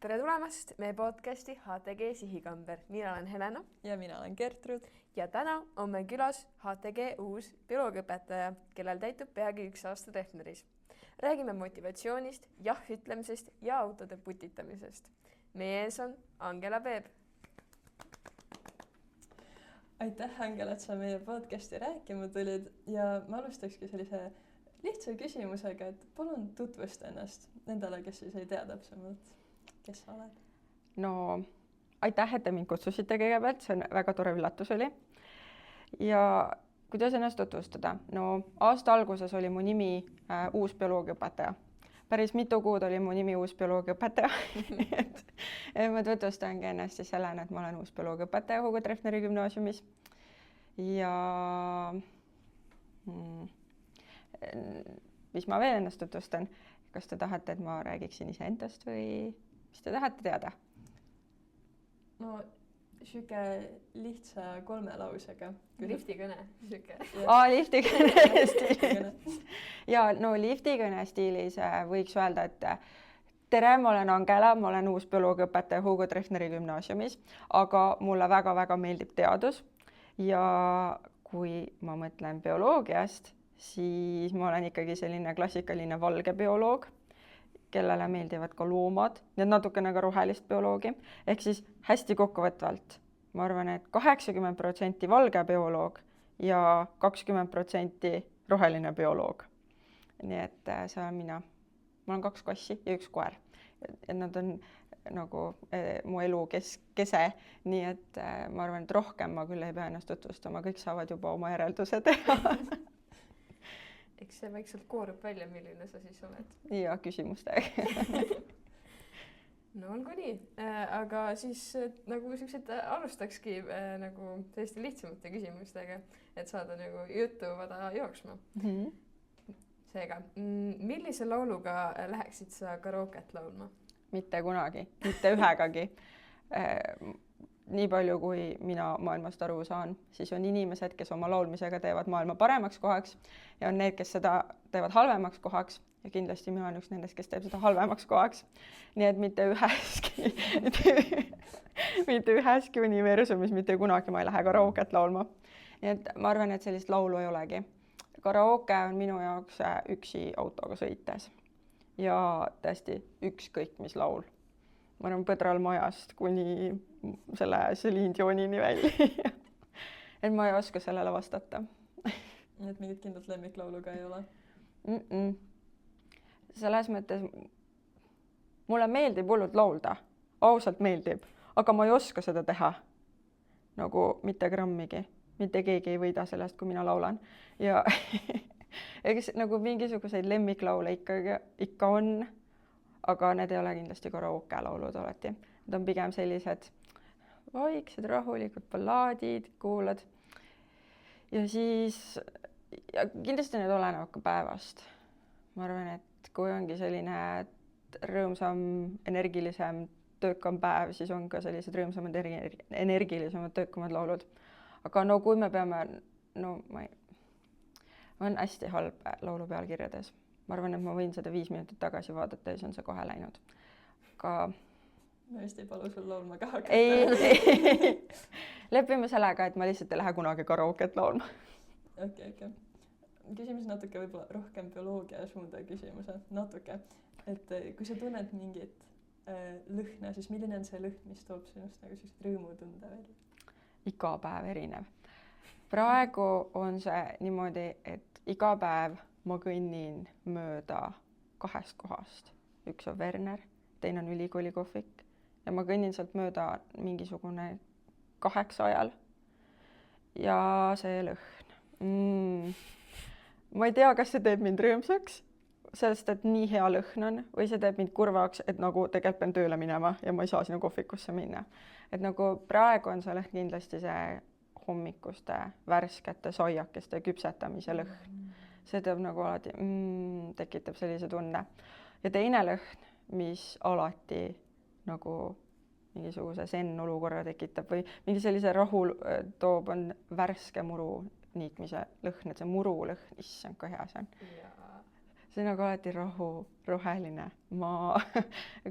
Tere tulemast meie podcasti HTG Sihikamber. Mina olen Helena. Ja mina olen Gertrud. Ja täna on meil külas HTG uus bioloogiaõpetaja, kellel täitub peagi 1 aasta Treffneris. Räägime motivatsioonist, jah-ütlemisest ja autode putitamisest. Meie ees on Angela Peep. Aitäh, Angela, et sa meie podcasti rääkima tulid. Ja ma alustakski sellise lihtsa küsimusega, et palun tutvusta ennast nendele, kes siis ei tea täpsemalt, kes sa oled. No, aitäh, et te mind kutsusite kõigepealt, see on väga tore üllatus oli. Ja kuidas ennast tutvustada? No, aasta alguses oli mu nimi uus bioloogiaõpetaja. Päris mitu kuud oli mu nimi uus bioloogiaõpetaja. Ma tutvustangi ennast siis sellena, et ma olen uus bioloogiaõpetaja Hugo Treffneri gümnaasiumis. Ja mis ma veel ennast tutvustan? Kas te tahate, et ma räägiksin iseendast või mis te tahate teada? No, siuke lihtsa 3 lausega. Liftikõne. Liftikõne stiilis. Ja no liftikõne stiilis võiks öelda, et tere, ma olen Angela, ma olen uus bioloogiaõpetaja Hugo Treffneri gümnaasiumis, aga mulle väga-väga meeldib teadus. Ja kui ma mõtlen bioloogiast, siis ma olen ikkagi selline klassikaline valge bioloog, kellele meeldivad ka loomad ja natukene ka rohelist bioloogi. Ehk siis hästi kokkuvõtvalt, ma arvan, et 80% valge bioloog ja 20% roheline bioloog. Nii et see on mina. Ma olen 2 kassi ja 1 koer. Ja nad on nagu mu elu kese, nii et ma arvan, et rohkem ma küll ei pea ennast tutvustama, kõik saavad juba oma järelduse teha. Eks see vaikselt koorub välja, milline sa siis oled. Ja küsimustega. No olgu nii, aga siis nagu sellised alustakski nagu selliste lihtsamate küsimustega, et saada nagu juttu vada jooksma. Seega, millise lauluga läheksid sa karooket laulma? Mitte kunagi, mitte ühegagi. Nii palju, kui mina maailmast aru saan, siis on inimesed, kes oma laulmisega teevad maailma paremaks kohaks ja on need, kes seda teevad halvemaks kohaks ja kindlasti mina olen üks nendest, kes teeb seda halvemaks kohaks. Nii et mitte üheski universumis mitte kunagi ma ei lähe karooket laulma. Nii et ma arvan, et sellist laulu ei olegi. Karooke on minu jaoks üksi autoga sõites ja tõesti ükskõik mis laul. Ma olen Põdral majast kuni selle Celine Dionini välja. Et ma ei oska sellele vastata. Nii et mingit kindlat lemmiklaulu ka ei ole? Selles mõttes mulle meeldib hullult laulda. Ausalt meeldib. Aga ma ei oska seda teha. Nagu mitte grammigi. Mitte keegi ei võida sellest, kui mina laulan. Ja eks nagu mingisuguseid lemmiklaule ikka on. Aga need ei ole kindlasti karooke laulud alati. Need on pigem sellised vaiksed, rahulikud ballaadid, kuulad. Ja siis kindlasti need olenevad ka päevast. Ma arvan, et kui ongi selline rõõmsam, energilisem, töökam päev, siis on ka sellised rõõmsamad, energilisemad, töökamad laulud. Aga no kui me peame, ma on hästi halb laulu pealkirjades. Ma arvan, et ma võin seda 5 minutit tagasi vaadata ja siis on see kohe läinud. Aga ma just ei palu sul laulma ka hakata. Ei. Lepime sellega, et ma lihtsalt ei lähe kunagi karooket laulma. Okei. Küsimus natuke võib-olla rohkem bioloogia suunda küsimuse. Natuke. Et kui sa tunned mingit lõhna, siis milline on see lõhn, mis toob sinust nagu sellist rõõmutunde välja? Iga päev erinev. Praegu on see niimoodi, et iga päev ma kõnnin mööda 2 kohast. Üks on Werner, teine on ülikooli kohvik ja ma kõnnin sealt mööda mingisugune 8 ajal. Ja see lõhn. Ma ei tea, kas see teeb mind rõõmsaks, sellest, et nii hea lõhn on, või see teeb mind kurvaks, et nagu tegelikult pean tööle minema ja ma ei saa sinna kohvikusse minna. Et nagu praegu on see lõhn kindlasti see hommikuste, värskete, saiakeste küpsetamise lõhn. See teeb nagu alati, tekitab sellise tunne. Ja teine lõhn, mis alati nagu mingisuguse olukorra tekitab või mingi sellise rahul toob, on värske muru niitmise lõhn, et see muru lõhn, issand, kui hea see on. see on nagu alati rahu, roheline maa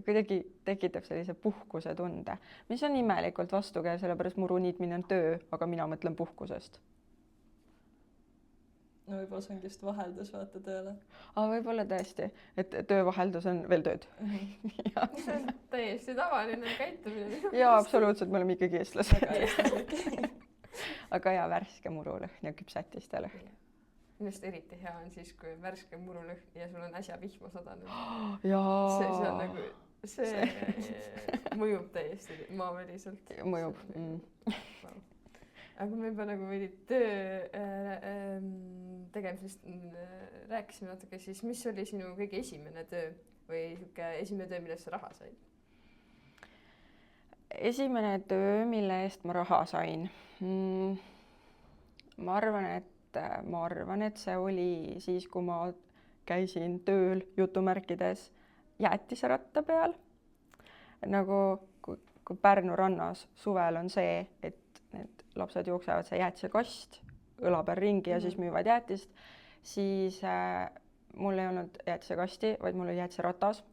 kuidagi tekitab sellise puhkuse tunde, mis on imelikult vastukäiv, sellepärast muru niitmine on töö, aga mina mõtlen puhkusest. no võib-olla see ongi just vaheldus vaata tööle. Võib-olla tõesti, et töövaheldus on veel tööd. see on täiesti tavaline käitumine. Jaa, absoluutselt, me oleme ikkagi eestlased. Aga jaa, värske murulõhn ja küpsatiste lõhn. Minust eriti hea on siis, kui värske murulõhn ja sul on äsja vihma sadanud. Jaa. See on nagu, see mõjub täiesti maaväliselt. Mõjub. Aga me juba nagu veidi töö tegemisest rääkisime natuke, siis mis oli sinu kõige esimene töö või esimene töö, millest sa raha said? Esimene töö, mille eest ma raha sain? Ma arvan, et see oli siis, kui ma käisin tööl jutumärkides jäätisratta peal. Nagu kui Pärnu rannas suvel on see, et need lapsed jooksevad see jäätisekast õla peal ringi ja siis müüvad jäätist, siis mul ei olnud jäätisekasti, vaid mul oli jäätiseratas.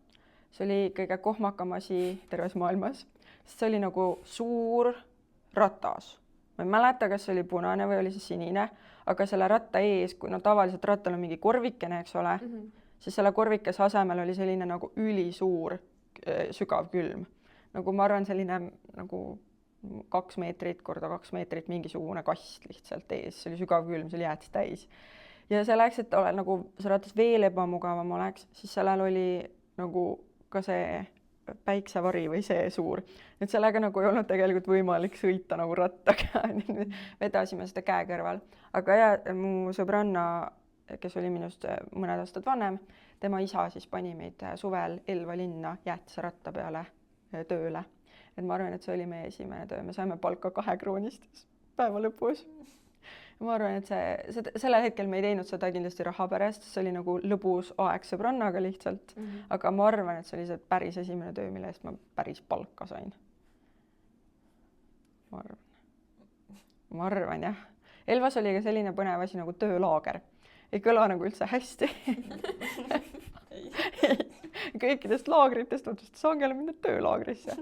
See oli kõige kohmakam asi terves maailmas, sest see oli nagu suur ratas. Ma ei mäleta, kas see oli punane või oli see sinine, aga selle ratta ees, kui tavaliselt rattal on mingi korvikene, eks ole, siis selle korvikese asemel oli selline nagu ülisuur sügav külm. Nagu ma arvan, selline nagu 2 meetrit korda 2 meetrit mingisugune kast lihtsalt ees, see oli sügav külm, see oli jäätis täis. Ja selleks, et nagu see ratas veel ebamugavam oleks, siis sellel oli nagu ka see päiksevari või see suur. Et sellega nagu ei olnud tegelikult võimalik sõita nagu rattaga, vedasime seda käe kõrval. Aga mu sõbranna, kes oli minust mõned aastad vanem, tema isa siis pani meid suvel Elva linna jäätiseratta peale tööle. Et ma arvan, et see oli meie esimene töö. Me saime palka 2 kroonist päeva lõpus. Ma arvan, et sellel hetkel me ei teinud seda kindlasti raha pärast, see oli nagu lõbus aeg sõbrannaga lihtsalt. Aga ma arvan, et see oli see päris esimene töö, mille eest ma päris palka sain. Ma arvan, jah. Elvas oli ka selline põnev asi nagu töölaager. Ei kõla nagu üldse hästi. Kõikidest laagritest otsustas Angela minna töölaagrisse.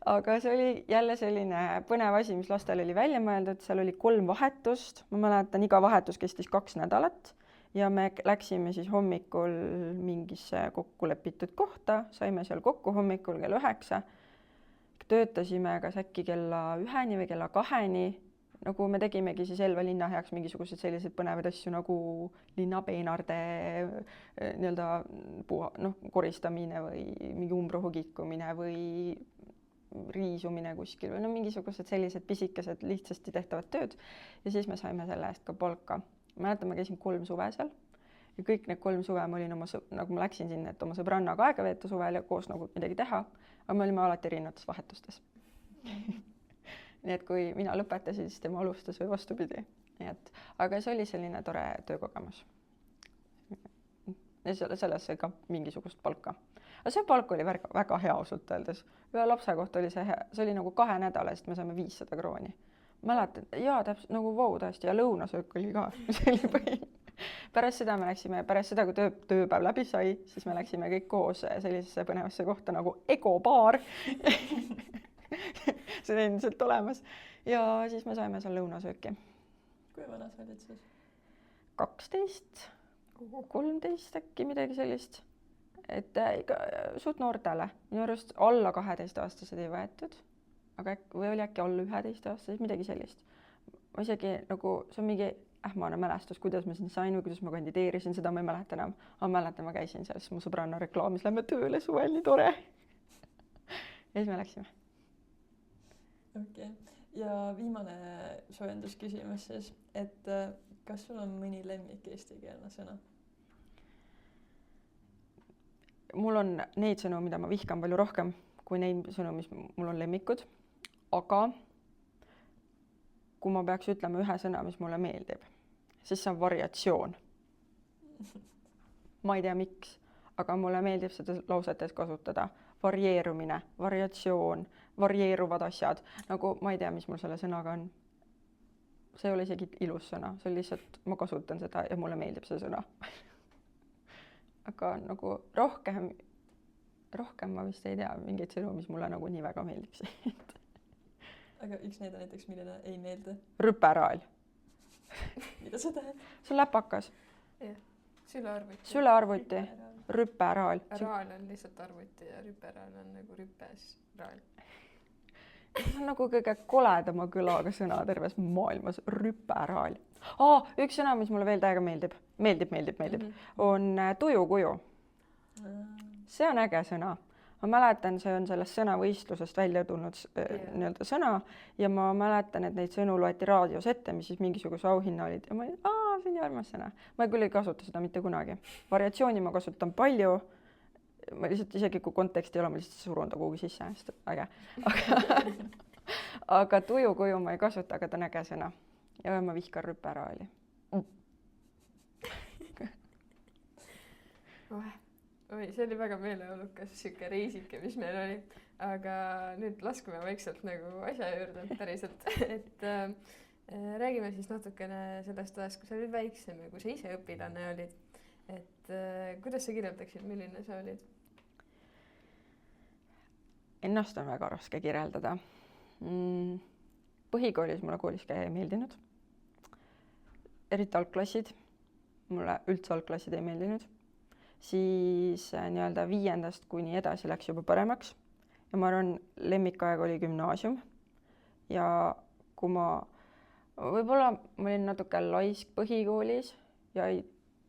Aga see oli jälle selline põnev asi, mis lastel oli välja mõeldud. Seal oli 3 vahetust. Ma mäletan, iga vahetus kestis 2 nädalat. Ja me läksime siis hommikul mingisse kokkulepitud kohta. Saime seal kokku hommikul kell 9. Töötasime kas äkki kella 1 või kella 2. Nagu me tegimegi siis Elva linna heaks mingisugused sellised põnevad asju nagu linnapeenarde koristamine või mingi umbrohu kikkumine või riisumine kuskil või mingisugused sellised pisikesed lihtsasti tehtavad tööd ja siis me saime selle eest ka palka. Mäletan, ma käisin 3 suve seal ja kõik need 3 suve ma olin nagu ma läksin sinna, et oma sõbrannaga aega veeta suvel ja koos nagu midagi teha, aga me olime alati erinevates vahetustes. Nii et kui mina lõpetasin, siis tema alustas või vastupidi. Aga see oli selline tore töökogemus. Ja selles sai ka mingisugust palka. Aga see palk oli väga hea ausalt öeldes. Ühe lapse kohta oli see hea. See oli nagu 2 nädala eest me saime 500 krooni. Mäletan, jaa, täpselt nagu tõesti ja lõunasöök oli ka. See oli põhiline. Pärast seda, kui tööpäev läbi sai, siis me läksime kõik koos sellisesse põnevasse kohta nagu Egobaar. See on endiselt olemas. Ja siis me saime seal lõunasööki. Kui vana sa olid siis? 12, 13 äkki midagi sellist. Et suht noortele. Minu arust alla 12-aastased ei võetud. Või oli äkki alla 11-aastased, midagi sellist. Ma isegi nagu, see on mingi ähmane mälestus, kuidas ma siin sain või kuidas ma kandideerisin, seda ma ei mäleta enam. Aga mäletan, ma käisin seal, siis mu sõbranna reklaamis, lähme tööle suvel, nii tore. Ja siis me läksime. Okay. Ja viimane soojendusküsimus siis, et kas sul on mõni lemmik eestikeelne sõna? Mul on neid sõnu, mida ma vihkan palju rohkem kui neid sõnu, mis mul on lemmikud. Aga kui ma peaks ütlema ühe sõna, mis mulle meeldib, siis see on variatsioon. Ma ei tea miks, aga mulle meeldib seda lausetes kasutada. Varieerumine, variatsioon, varieeruvad asjad. Nagu ma ei tea, mis mul selle sõnaga on. See ei ole isegi ilus sõna, see on lihtsalt, ma kasutan seda ja mulle meeldib see sõna. aga nagu rohkem ma vist ei tea mingeid sõnu, mis mulle nagu nii väga meeldiksid. Aga üks näide näiteks, milline ei meeldi. Rüperaal. Mida see tähendab? See on läpakas. jah, sülearvuti. Sülearvuti. Rüperaal. Raal on lihtsalt arvuti ja rüperaal on nagu rüpes raal. See on nagu kõige koledama kõlaga sõna terves maailmas. Rüperaal. Üks sõna, mis mulle veel täiega meeldib, on tujukuju. See on äge sõna. Ma mäletan, see on sellest sõnavõistlusest välja tulnud nii-öelda sõna ja ma mäletan, et neid sõnu loeti raadios ette, mis siis mingisuguse auhinna olid ja ma olin, see on nii armas sõna. Ma küll ei kasuta seda mitte kunagi. Variatsiooni ma kasutan palju. Ma lihtsalt isegi kui konteksti ei ole, ma lihtsalt surun ta kuhugi sisse. Äge. Aga tujukuju ma ei kasuta, aga ta on äge sõna. Ja ma vihkan rüperaali. Oi, see oli väga meeleolukas siuke reisike, mis meil oli, aga nüüd laskame vaikselt nagu asja juurde päriselt, et räägime siis natukene sellest ajast, kui sa olid väiksem ja kui sa ise õpilane olid, et kuidas sa kirjeldaksid, milline sa olid? Ennast on väga raske kirjeldada. Põhikoolis mulle koolis käia ei meeldinud. Eriti algklassid. Mulle üldse algklassid ei meeldinud. Siis nii-öelda 5. kuni edasi läks juba paremaks ja ma arvan, lemmikaeg oli gümnaasium ja kui võib-olla ma olin natuke laisk põhikoolis ja ei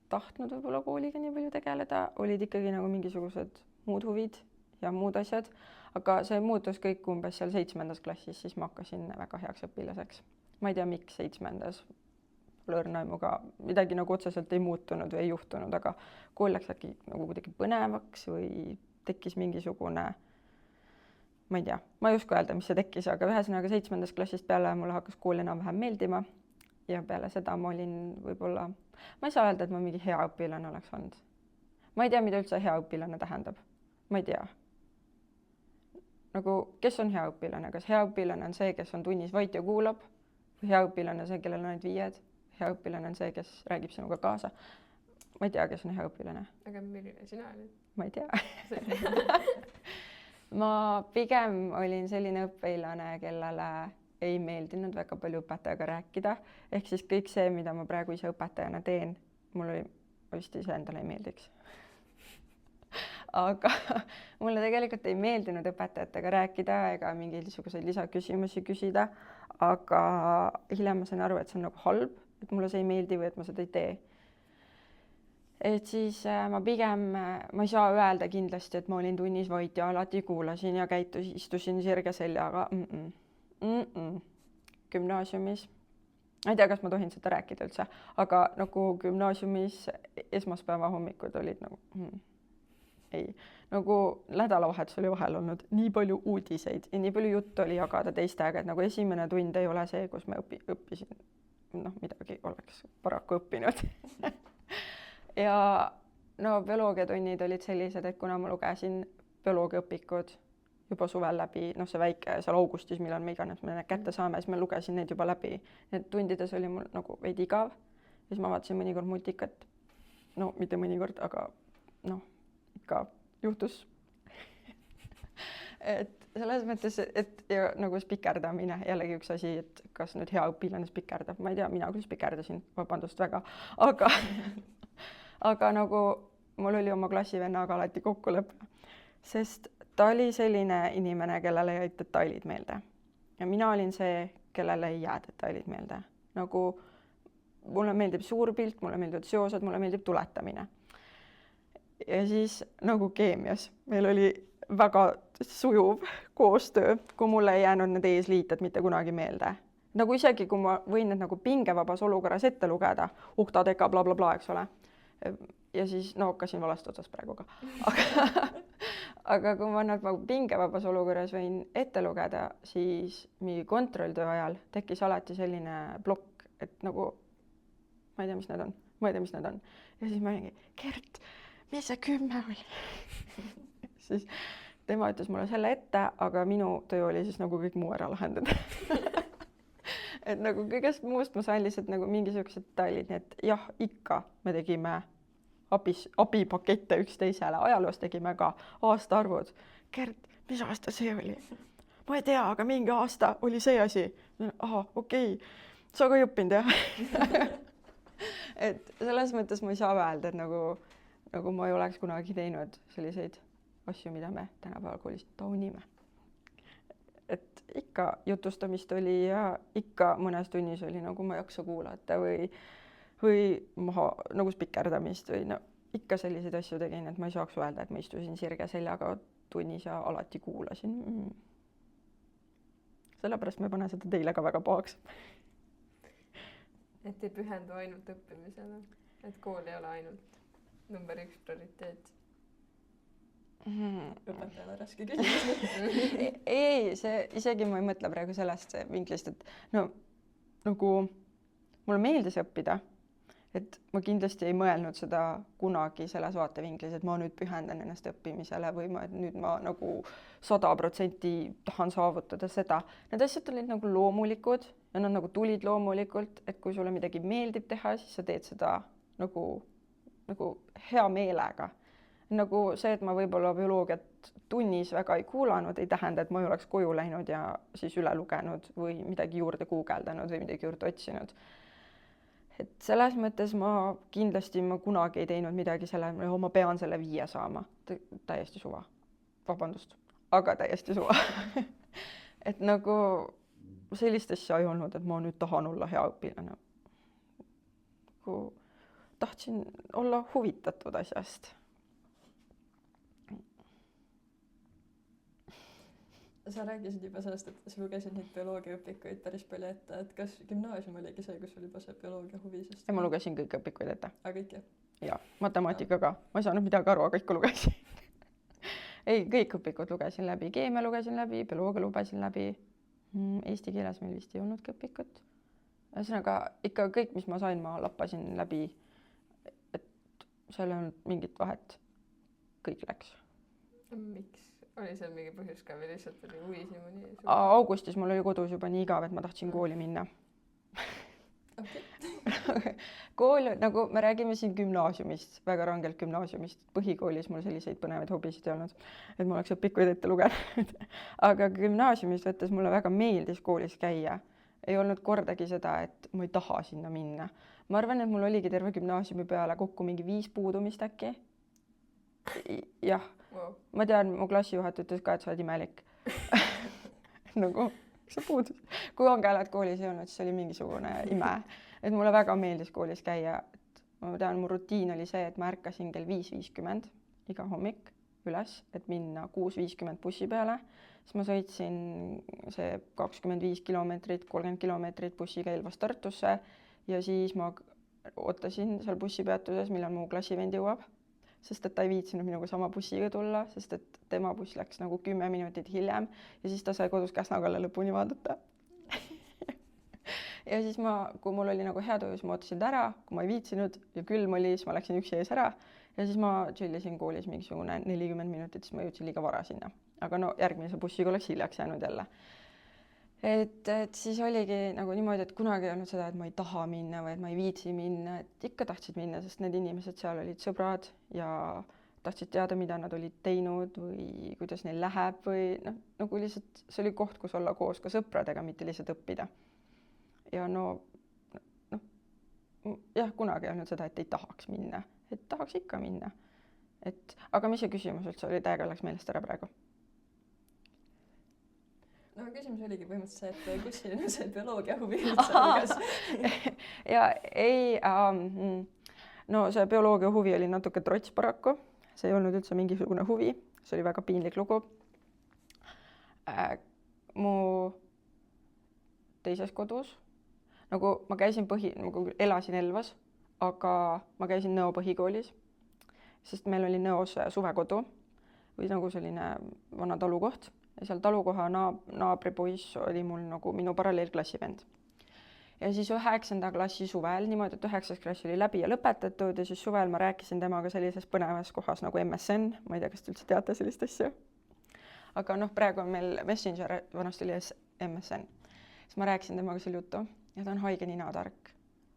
tahtnud võib-olla kooliga nii palju tegeleda, olid ikkagi nagu mingisugused muud huvid ja muud asjad, aga see muutus kõik umbes seal 7. klassis, siis ma hakkasin väga heaks õpilaseks. Ma ei tea, miks 7. lõõrnaimuga midagi nagu otseselt ei muutunud või ei juhtunud, aga kool läks äkki nagu kuidagi põnevaks või tekkis mingisugune, ma ei tea, ma ei oska öelda, mis see tekkis, aga ühesõnaga 7. klassist peale mulle hakkas kool enam-vähem meeldima ja peale seda ma olin võib-olla, ma ei saa öelda, et ma mingi hea õpilane oleks olnud. Ma ei tea, mida üldse hea õpilane tähendab. Ma ei tea. Nagu, kes on hea õpilane? Kas hea õpilane on see, kes on tunnis vait ja kuulab? Või hea õpilane on see, kellel on ainult 5? Hea õpilane on see, kes räägib sinuga kaasa. Ma ei tea, kes on hea õpilane. Aga milline sina olid? Ma ei tea. Ma pigem olin selline õpilane, kellele ei meeldinud väga palju õpetajaga rääkida. Ehk siis kõik see, mida ma praegu ise õpetajana teen, mul vist ise endale ei meeldiks. Aga mulle tegelikult ei meeldinud õpetajatega rääkida ega mingisuguseid lisaküsimusi küsida. Aga hiljem ma sain aru, et see on nagu halb. Et mulle see ei meeldi või et ma seda ei tee. Et siis ma ei saa öelda kindlasti, et ma olin tunnis vait ja alati kuulasin ja istusin sirge seljaga. Gümnaasiumis. Ma ei tea, kas ma tohin seda rääkida üldse, aga nagu gümnaasiumis esmaspäeva hommikud olid nagu ei. Nagu nädalavahetus oli vahel olnud nii palju uudiseid ja nii palju juttu oli jagada teistega, et nagu esimene tund ei ole see, kus ma õppisin. Midagi oleks paraku õppinud. Ja bioloogiatunnid olid sellised, et kuna ma lugesin bioloogiaõpikud juba suvel läbi, see väike seal augustis, millal me iganes me need kätte saame, siis ma lugesin neid juba läbi. Need tundides oli mul nagu veidi igav. Ja siis ma vaatasin mõnikord multikat. Mitte mõnikord, aga ikka juhtus. Et selles mõttes, et ja nagu spikerdamine, jällegi üks asi, et kas nüüd hea õpilane spikerdab, ma ei tea, mina küll spikerdasin, vabandust väga, aga nagu mul oli oma klassivennaga alati kokkulepe, sest ta oli selline inimene, kellele jäid detailid meelde ja mina olin see, kellele ei jää detailid meelde. Nagu mulle meeldib suur pilt, mulle meeldivad seosed, mulle meeldib tuletamine. Ja siis nagu keemias, meil oli väga sujuv koostöö, kui mulle ei jäänud need eesliited mitte kunagi meelde. Nagu isegi, kui ma võin need nagu pingevabas olukorras ette lugeda, uhtadega, bla, bla, bla, eks ole. Ja siis, hakkasin valest otsast praegu ka. Aga kui ma nad pingevabas olukorras võin ette lugeda, siis mingi kontrolltöö ajal tekkis alati selline plokk, et nagu, ma ei tea, mis need on. Ja siis ma olingi, Gert, mis see 10 oli? Siis tema ütles mulle selle ette, aga minu töö oli siis nagu kõik muu ära lahendada. Et nagu kõigest muust ma sain lihtsalt nagu mingisugused detailid, nii et jah, ikka me tegime abipakette üksteisele, ajaloos tegime ka aastaarvud. Gert, mis aasta see oli? Ma ei tea, aga mingi aasta oli see asi. Aha, okei. Sa ka ei õppinud, jah? Et selles mõttes ma ei saa öelda, et nagu ma ei oleks kunagi teinud selliseid asju, mida me tänapäeval koolis taunime. Et ikka jutustamist oli ja ikka mõnes tunnis oli nagu ma ei jaksa kuulata või maha nagu spikerdamist või no ikka selliseid asju tegin, et ma ei saaks öelda, et ma istusin sirge seljaga tunnis ja alati kuulasin. Sellepärast ma ei pane seda teile ka väga pahaks. Et ei pühendu ainult õppimisele, et kool ei ole ainult number 1 prioriteet. Õpetajale raske küsimus. ei, see isegi ma ei mõtle praegu sellest vinklist, et no nagu mulle meeldis õppida, et ma kindlasti ei mõelnud seda kunagi selles vaatevinklis, et ma nüüd pühendan ennast õppimisele või nüüd ma nagu 100% tahan saavutada seda. Need asjad olid nagu loomulikud ja nad nagu tulid loomulikult, et kui sulle midagi meeldib teha, siis sa teed seda nagu hea meelega. Nagu see, et ma võib-olla bioloogiat tunnis väga ei kuulanud, ei tähenda, et ma ei oleks koju läinud ja siis üle lugenud või midagi juurde guugeldanud või midagi juurde otsinud. Et selles mõttes ma kunagi ei teinud midagi selle, ma pean selle 5 saama. Täiesti suva. Vabandust, aga täiesti suva. Et nagu sellist asja ei olnud, et ma nüüd tahan olla hea õpilane. Tahtsin olla huvitatud asjast. Sa rääkisid juba sellest, et sa lugesid neid bioloogiaõpikuid päris palju ette, et kas gümnaasium oligi see, kus oli juba see bioloogia huvi? Ja ma lugesin kõik õpikuid ette. Aga kõik, jah? Ja, matemaatika ka. Ma ei saanud midagi aru, aga ikka lugesin. Ei, kõik õpikud lugesin läbi. Keemia lugesin läbi, bioloogia lugesin läbi. Eesti keeles meil vist ei olnudki õpikut. Ühesõnaga, ikka kõik, mis ma sain, ma lappasin läbi, et seal ei olnud mingit vahet. Kõik läks. Miks? Oli seal mingi põhjus ka või lihtsalt oli huvi niimoodi? Augustis mul oli kodus juba nii igav, et ma tahtsin kooli minna. Okay. Kool, nagu me räägime siin gümnaasiumist, väga rangelt gümnaasiumist. Põhikoolis mul selliseid põnevaid hobisid ei olnud, et ma oleks õpikuid ette lugenud. Aga gümnaasiumist võttes mulle väga meeldis koolis käia. Ei olnud kordagi seda, et ma ei taha sinna minna. Ma arvan, et mul oligi terve gümnaasiumi peale kokku mingi 5 puudumist äkki. Jah. Wow. Ma tean, mu klassijuhat ütles ka, et sa oled imelik. Nagu, sa puudus. Kui on käelad koolis ei olnud, siis oli mingisugune ime. Et mulle väga meeldis koolis käia. Et ma tean, mu rutiin oli see, et ma ärkasin kell 5:50 iga hommik üles, et minna 6:50 bussi peale. Siis ma sõitsin see 25 kilomeetrit, 30 kilomeetrit bussiga Elvast Tartusse ja siis ma ootasin seal bussipeatuses, millal mu klassivend jõuab. Sest et ta ei viitsinud minuga sama bussiga tulla, sest et tema buss läks nagu 10 minutit hiljem ja siis ta sai kodus Käsna-Kalle lõpuni vaadata. Ja siis kui mul oli nagu hea töö, siis ma ootasin ära, kui ma ei viitsinud ja külm oli, siis ma läksin üksi ees ära ja siis ma chillisin koolis mingisugune 40 minutit, siis ma jõudsin liiga vara sinna. Aga no järgmise bussiga oleks hiljaks jäänud jälle. Et siis oligi nagu niimoodi, et kunagi ei olnud seda, et ma ei taha minna või et ma ei viitsi minna, et ikka tahtsid minna, sest need inimesed seal olid sõbrad ja tahtsid teada, mida nad olid teinud või kuidas neil läheb või nagu lihtsalt see oli koht, kus olla koos ka sõpradega, mitte lihtsalt õppida. Ja jah, kunagi ei olnud seda, et ei tahaks minna, et tahaks ikka minna. Aga mis see küsimus üldse oli, täiega läks meelest ära praegu? No küsimus oligi põhimõtteliselt see, et kus see bioloogia huvi üldse luges? Ja ei, no see bioloogia huvi oli natuke trots paraku. See ei olnud üldse mingisugune huvi. See oli väga piinlik lugu. Mu teises kodus, nagu ma käisin nagu elasin Elvas, aga ma käisin Nõo põhikoolis, sest meil oli Nõos suvekodu või nagu selline vana talukoht. Ja seal talukoha naabripoiss oli mul nagu minu paralleelklassivend. Ja siis 9. klassi suvel, niimoodi, et 9. klass oli läbi ja lõpetatud ja siis suvel ma rääkisin temaga sellises põnevas kohas nagu MSN. Ma ei tea, kas te üldse teate sellist asja. Aga praegu on meil Messenger, vanasti oli MSN. Siis ma rääkisin temaga selle juttu ja ta on haige ninatark,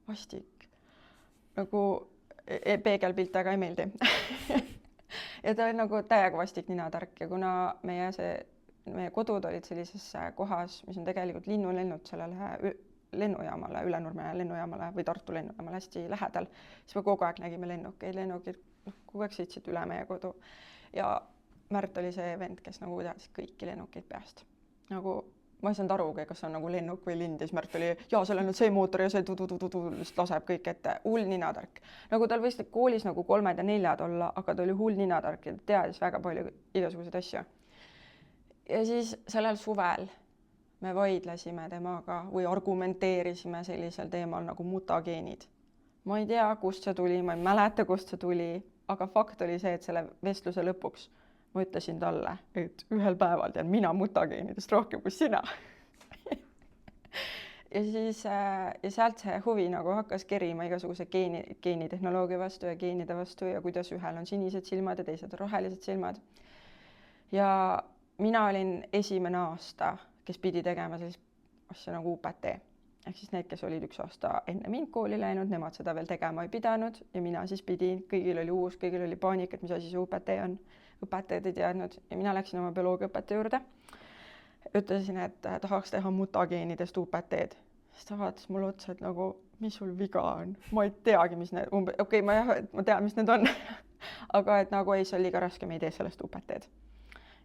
vastik. Nagu peegelpilt väga ei meeldi ja ta on nagu täiega vastik ninatark ja kuna meie kodud olid sellises kohas, mis on tegelikult linnulennud sellele lennujaamale, Ülenurme lennujaamale või Tartu lennujaamale hästi lähedal, siis me kogu aeg nägime lennukid kogu aeg sõitsid üle meie kodu ja Märt oli see vend, kes nagu teadis kõiki lennukeid peast. Nagu ma ei saanud arugi, kas on nagu lennuk või lind ja siis Märt oli, sellel on see mootor ja see laseb kõik ette, hull ninatark. Nagu tal võis koolis nagu 3 ja 4 olla, aga ta oli hull ninatark ja teadis väga palju igasuguseid asju. Ja siis sellel suvel me vaidlesime temaga või argumenteerisime sellisel teemal nagu mutageenid. Ma ei tea, kust see tuli, ma ei mäleta, kust see tuli, aga fakt oli see, et selle vestluse lõpuks ma ütlesin talle, et ühel päeval tean mina mutageenidest rohkem kui sina. ja siis ja sealt see huvi nagu hakkas kerima igasuguse geenitehnoloogia vastu ja geenide vastu ja kuidas ühel on sinised silmad ja teised on rohelised silmad. Ja mina olin esimene aasta, kes pidi tegema sellist asja nagu UPT. Ehk siis need, kes olid 1 aasta enne mind kooli läinud, nemad seda veel tegema ei pidanud ja mina siis pidin, kõigil oli uus, kõigil oli paanik, et mis asi see UPT on. Õpetajad ei teadnud ja mina läksin oma bioloogiaõpetaja juurde. Ütlesin, et tahaks teha mutageenidest UPT-d. Siis ta vaatas mulle otsa, et nagu, mis sul viga on? Ma ei teagi, mis need, ma tean, mis need on. Aga et nagu ei, see oli liiga raske, me ei tee sellest UPT-d.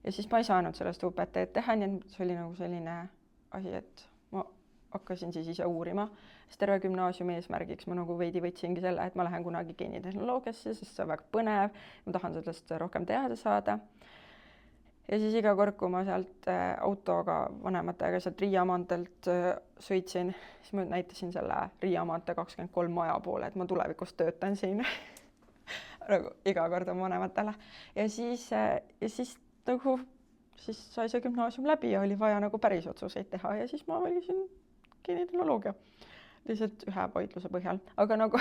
Ja siis ma ei saanud sellest UPT-d teha, nii et see oli nagu selline asi, et ma hakkasin siis ise uurima. Siis terve gümnaasiumi eesmärgiks ma nagu veidi võtsingi selle, et ma lähen kunagi geenitehnoloogiasse, sest see on väga põnev, ma tahan sellest rohkem teada saada. Ja siis iga kord, kui ma sealt autoga vanematega sealt Riia maantelt sõitsin, siis ma näitasin selle Riia maantee 23 maja poole, et ma tulevikus töötan siin nagu iga kord on vanematele. Ja siis sai see gümnaasium läbi ja oli vaja nagu päris otsuseid teha ja siis ma valisin geenitehnoloogia. Lihtsalt ühe vaidluse põhjal, aga nagu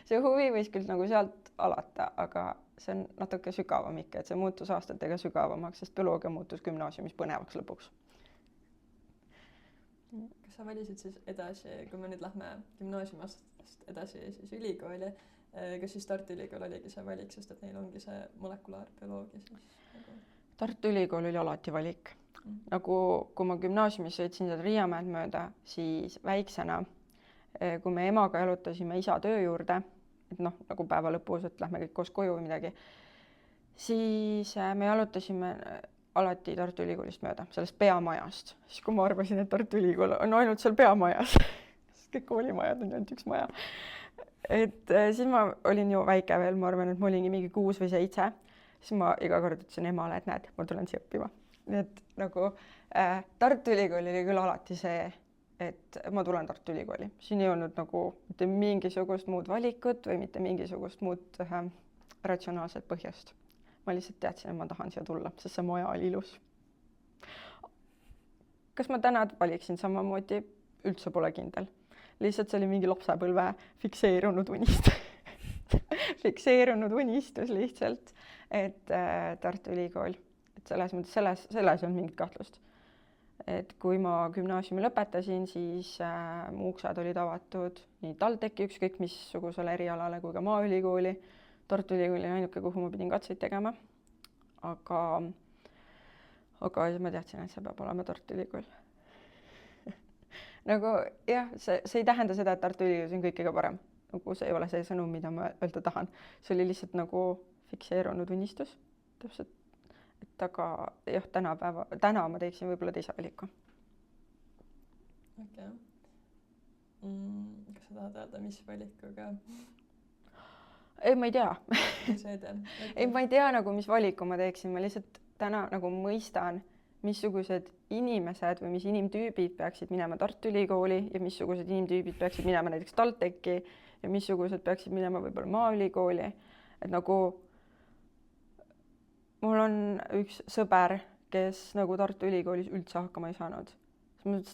see huvi võis küll nagu sealt alata, aga see on natuke sügavam ikka, et see muutus aastatega sügavamaks, sest bioloogia muutus gümnaasiumis põnevaks lõpuks. Kas sa valisid siis edasi, kui me nüüd lähme gümnaasiumiastast edasi siis ülikooli, kas siis Tartu Ülikool oligi see valik, sest et neil ongi see molekulaarbioloogia siis nagu... Tartu Ülikool oli alati valik. Nagu kui ma gümnaasiumis sõitsin seda Riiamäed mööda, siis väiksena, kui me emaga jalutasime isa töö juurde, et nagu päeva lõpus, et lähme kõik koos koju või midagi, siis me jalutasime alati Tartu Ülikoolist mööda, sellest peamajast. Siis kui ma arvasin, et Tartu Ülikool on ainult seal peamajas, sest kõik koolimajad on ainult üks maja. Et siis ma olin ju väike veel, ma arvan, et ma olingi mingi 6 või 7, siis ma iga kord ütlesin emale, et näed, ma tulen siia õppima. Nii et nagu Tartu Ülikooli oli küll alati see, et ma tulen Tartu Ülikooli. Siin ei olnud nagu mitte mingisugust muud valikut või mitte mingisugust muud ratsionaalset põhjust. Ma lihtsalt teadsin, et ma tahan siia tulla, sest see maja oli ilus. Kas ma täna valiksin samamoodi? Üldse pole kindel. Lihtsalt see oli mingi lapsepõlve fikseerunud unistus lihtsalt, et Tartu Ülikool. Et selles mõttes, selles on mingit kahtlust. Et kui ma gümnaasiumi lõpetasin, siis mu uksed olid avatud nii TalTechi ükskõik missugusele erialale kui ka Maaülikooli. Tartu Ülikooli ainuke, kuhu ma pidin katseid tegema. Aga ma teadsin, et see peab olema Tartu Ülikool. Nagu jah, see ei tähenda seda, et Tartu Ülikool on kõikega parem. Nagu see ei ole see sõnum, mida ma öelda tahan. See oli lihtsalt nagu fikseerunud unistus. Täpselt. Et aga jah, täna ma teeksin võib-olla teise valiku. Okei. Kas sa tahad öelda, mis valikuga? Ei, ma ei tea. Okay. Ei, ma ei tea nagu, mis valiku ma teeksin. Ma lihtsalt täna nagu mõistan, missugused inimesed või mis inimtüübid peaksid minema Tartu Ülikooli ja missugused inimtüübid peaksid minema näiteks TalTechi ja missugused peaksid minema võib-olla Maaülikooli. Et nagu mul on üks sõber, kes nagu Tartu Ülikoolis üldse hakkama ei saanud.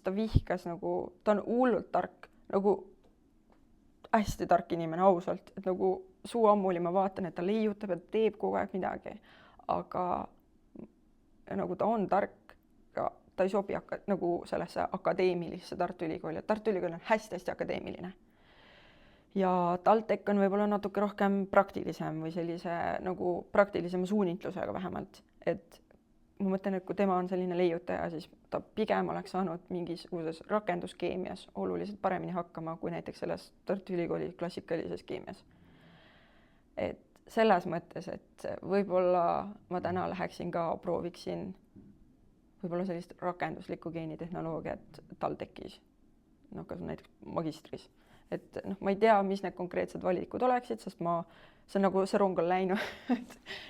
Ta vihkas nagu, ta on hullult tark, nagu hästi tark inimene ausalt, et nagu suu ammuli ma vaatan, et ta leiutab ja teeb kogu aeg midagi, aga nagu ta on tark, ta ei sobi nagu sellesse akadeemilisse Tartu Ülikooli, et Tartu Ülikool on hästi-hästi akadeemiline. ja TalTech on võib-olla natuke rohkem praktilisem või sellise nagu praktilisema suunitlusega vähemalt, et ma mõtlen, et kui tema on selline leiutaja, siis ta pigem oleks saanud mingisuguses rakenduskeemias oluliselt paremini hakkama kui näiteks selles Tartu Ülikooli klassikalises keemias. Et selles mõttes, et võib-olla ma täna läheksin ka, prooviksin võib-olla sellist rakenduslikku geenitehnoloogiat TalTechis, noh, kas näiteks magistris. Et noh, ma ei tea, mis need konkreetsed valikud oleksid, sest see on nagu see rong on läinud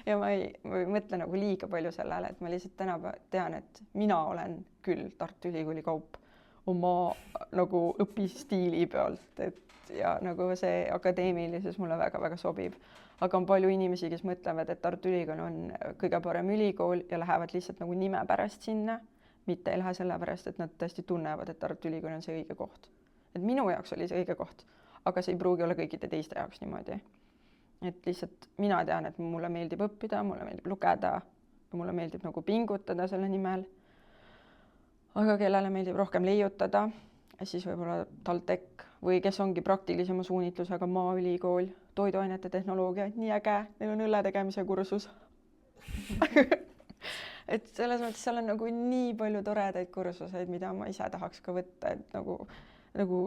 ja ma ei mõtle nagu liiga palju sellele, et ma lihtsalt täna tean, et mina olen küll Tartu Ülikooli kaup oma nagu õpistiili pealt, et ja nagu see akadeemilisus mulle väga-väga sobib. Aga on palju inimesi, kes mõtlevad, et Tartu Ülikool on kõige parem ülikool ja lähevad lihtsalt nagu nime pärast sinna, mitte ei lähe selle pärast, et nad tõesti tunnevad, et Tartu Ülikool on see õige koht. Et minu jaoks oli see õige koht, aga see ei pruugi olla kõikide teiste jaoks niimoodi. Et lihtsalt mina tean, et mulle meeldib õppida, mulle meeldib lugeda, mulle meeldib nagu pingutada selle nimel. Aga kellele meeldib rohkem leiutada, siis võib-olla TalTech või kes ongi praktilisema suunitlusega Maaülikool, toiduainete tehnoloogia, nii äge, neil on õlle tegemise kursus. Et selles mõttes seal on nagu nii palju toredaid kursuseid, mida ma ise tahaks ka võtta, et nagu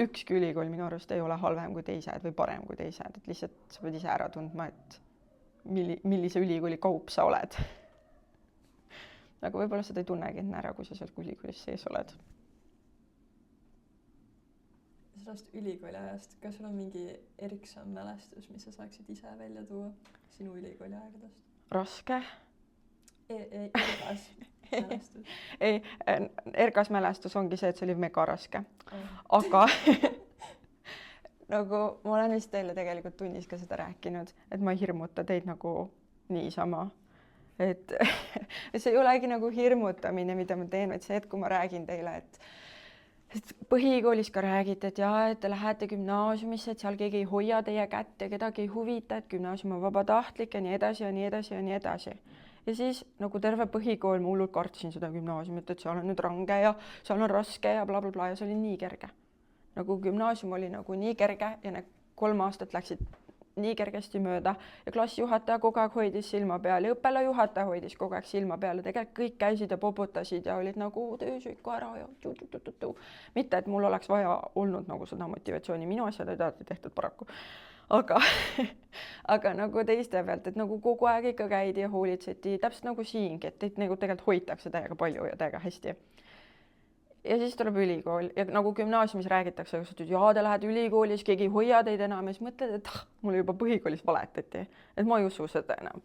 ükski ülikool minu arust ei ole halvem kui teised või parem kui teised, et lihtsalt sa pead ise ära tundma, et millise ülikooli kaup sa oled. Aga võib-olla seda ei tunnegi enne ära, kui sa sealt ülikoolis sees oled. Sellest ülikooli ajast, kas sul on mingi eriksam mälestus, mis sa saaksid ise välja tuua sinu ülikooli aegadest? Raske. Ergas mälestus. Ei, ergas mälestus ongi see, et see oli mega raske. Aga nagu ma olen vist teile tegelikult tunnis ka seda rääkinud, et ma ei hirmuta teid nagu niisama. Et see ei olegi nagu hirmutamine, mida ma teen, et see, et kui ma räägin teile, et põhikoolis ka räägite, et jaa, et te lähete gümnaasiumisse, et seal keegi ei hoia teie kätt ja kedagi ei huvita, et gümnaasium on vabatahtlik ja nii edasi ja nii edasi ja nii edasi. Ja siis nagu terve põhikool ma hullult kartsin seda gümnaasiumit, et seal on nüüd range ja seal on raske ja blablabla ja see oli nii kerge. Nagu gümnaasium oli nagu nii kerge ja need 3 aastat läksid nii kergesti mööda ja klassijuhataja kogu aeg hoidis silma peal ja õppealajuhataja hoidis kogu aeg silma peal ja tegelikult kõik käisid ja poputasid ja olid nagu töösüku ära ja mitte, et mul oleks vaja olnud nagu seda motivatsiooni, minu asjad ei tahtnud tehtud paraku. Aga nagu teiste pealt, et nagu kogu aeg ikka käidi ja hoolitseti, täpselt nagu siingi, et teid nagu tegelikult hoitakse täiega palju ja täiega hästi. Ja siis tuleb ülikool ja nagu gümnaasiumis räägitakse, et jaa, te lähed ülikoolis, keegi ei hoia teid enam ja siis mõtled, et mulle juba põhikoolis valetati, et ma ei usu seda enam.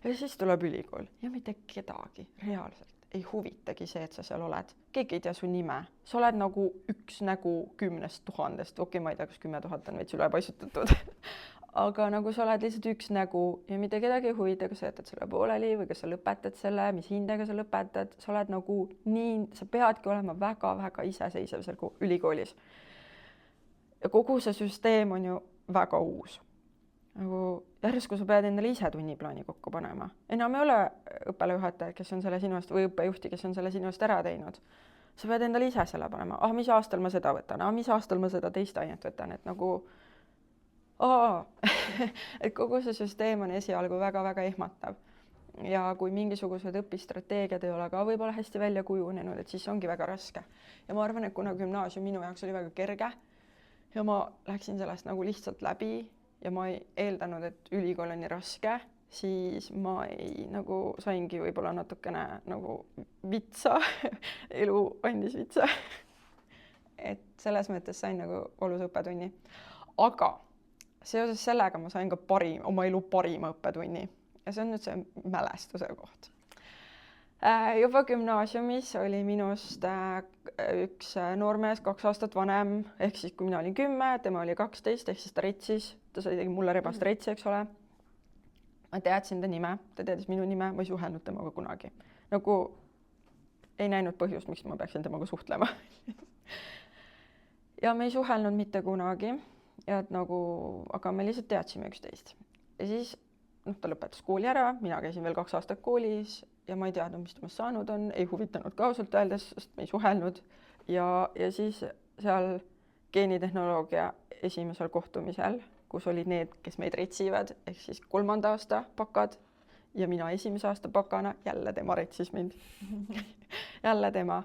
Ja siis tuleb ülikool ja mitte kedagi reaalselt ei huvitagi see, et sa seal oled. Keegi ei tea su nime. Sa oled nagu üks nägu 10 000, okei, ma ei tea, kas 10 000 on veits üle paisutatud. Aga nagu sa oled lihtsalt üks nägu ja mitte kedagi ei huvita, kas sa jätad selle pooleli või kas sa lõpetad selle, mis hindega sa lõpetad, sa oled nagu nii, sa peadki olema väga-väga iseseisev seal ülikoolis. Ja kogu see süsteem on ju väga uus. Nagu järsku sa pead endale ise tunniplaani kokku panema. Enam ei ole õppealajuhataja, kes on selle sinust või õppejuhti, kes on selle sinust ära teinud. Sa pead endale ise selle panema. Mis aastal ma seda võtan? Mis aastal ma seda teist ainet võtan? Et nagu et kogu see süsteem on esialgu väga-väga ehmatav ja kui mingisugused õpistrateegiad ei ole ka võib-olla hästi välja kujunenud, et siis ongi väga raske. Ja ma arvan, et kuna gümnaasium minu jaoks oli väga kerge ja ma läksin sellest nagu lihtsalt läbi ja ma ei eeldanud, et ülikool on nii raske, siis ma ei nagu saingi võib-olla natukene nagu vitsa, elu andis vitsa. Et selles mõttes sain nagu olus õppetunni. Aga seoses sellega ma sain ka oma elu parima õppetunni ja see on nüüd see mälestuse koht. Juba gümnaasiumis oli minust üks noormees 2 aastat vanem, ehk siis kui mina olin 10, tema oli 12, ehk siis ta retsis, ta sai mulle rebast retsi, eks ole. Ma teadsin ta nime, ta teadis minu nime, ma ei suhelnud temaga kunagi. Nagu ei näinud põhjust, miks ma peaksin temaga suhtlema. Ja me ei suhelnud mitte kunagi. Ja nagu, aga me lihtsalt teadsime üksteist. Ja siis ta lõpetas kooli ära, mina käisin veel 2 aastat koolis ja ma ei teadnud, mis temast saanud on, ei huvitanud ka ausalt öeldes, sest me ei suhelnud. Ja siis seal geenitehnoloogia esimesel kohtumisel, kus olid need, kes meid retsivad, ehk siis 3. aasta bakad ja mina 1. aasta bakana, jälle tema retsis mind. jälle tema.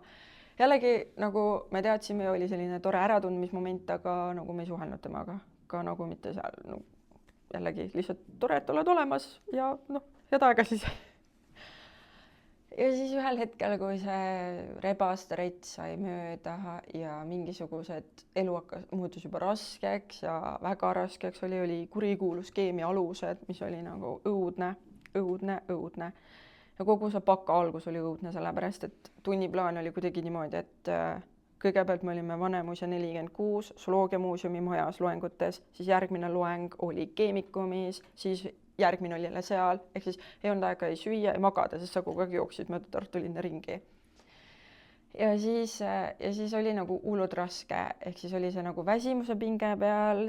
Jällegi nagu me teadsime, oli selline tore äratundmismoment, aga nagu me ei suhelnud temaga, ka nagu mitte seal, no, jällegi lihtsalt tore, et oled olemas ja noh, head aega siis. Ja siis ühel hetkel, kui see rebaste rets sai mööda ja mingisugused elu muutus juba raskeks ja väga raskeks oli kurikuulus keemia alused, mis oli nagu õudne. Ja kogu see baka algus oli õudne, sellepärast, et tunniplaan oli kuidagi niimoodi, et kõigepealt me olime Vanemuise 46 zooloogiamuuseumi majas loengutes, siis järgmine loeng oli keemikumis, siis järgmine oli jälle seal, ehk siis ei olnud aega ei süüa, ei magada, sest sa kogu aeg jooksid mööda Tartu linna ringi. Ja siis oli nagu hullud raske, ehk siis oli see nagu väsimuse pinge peal,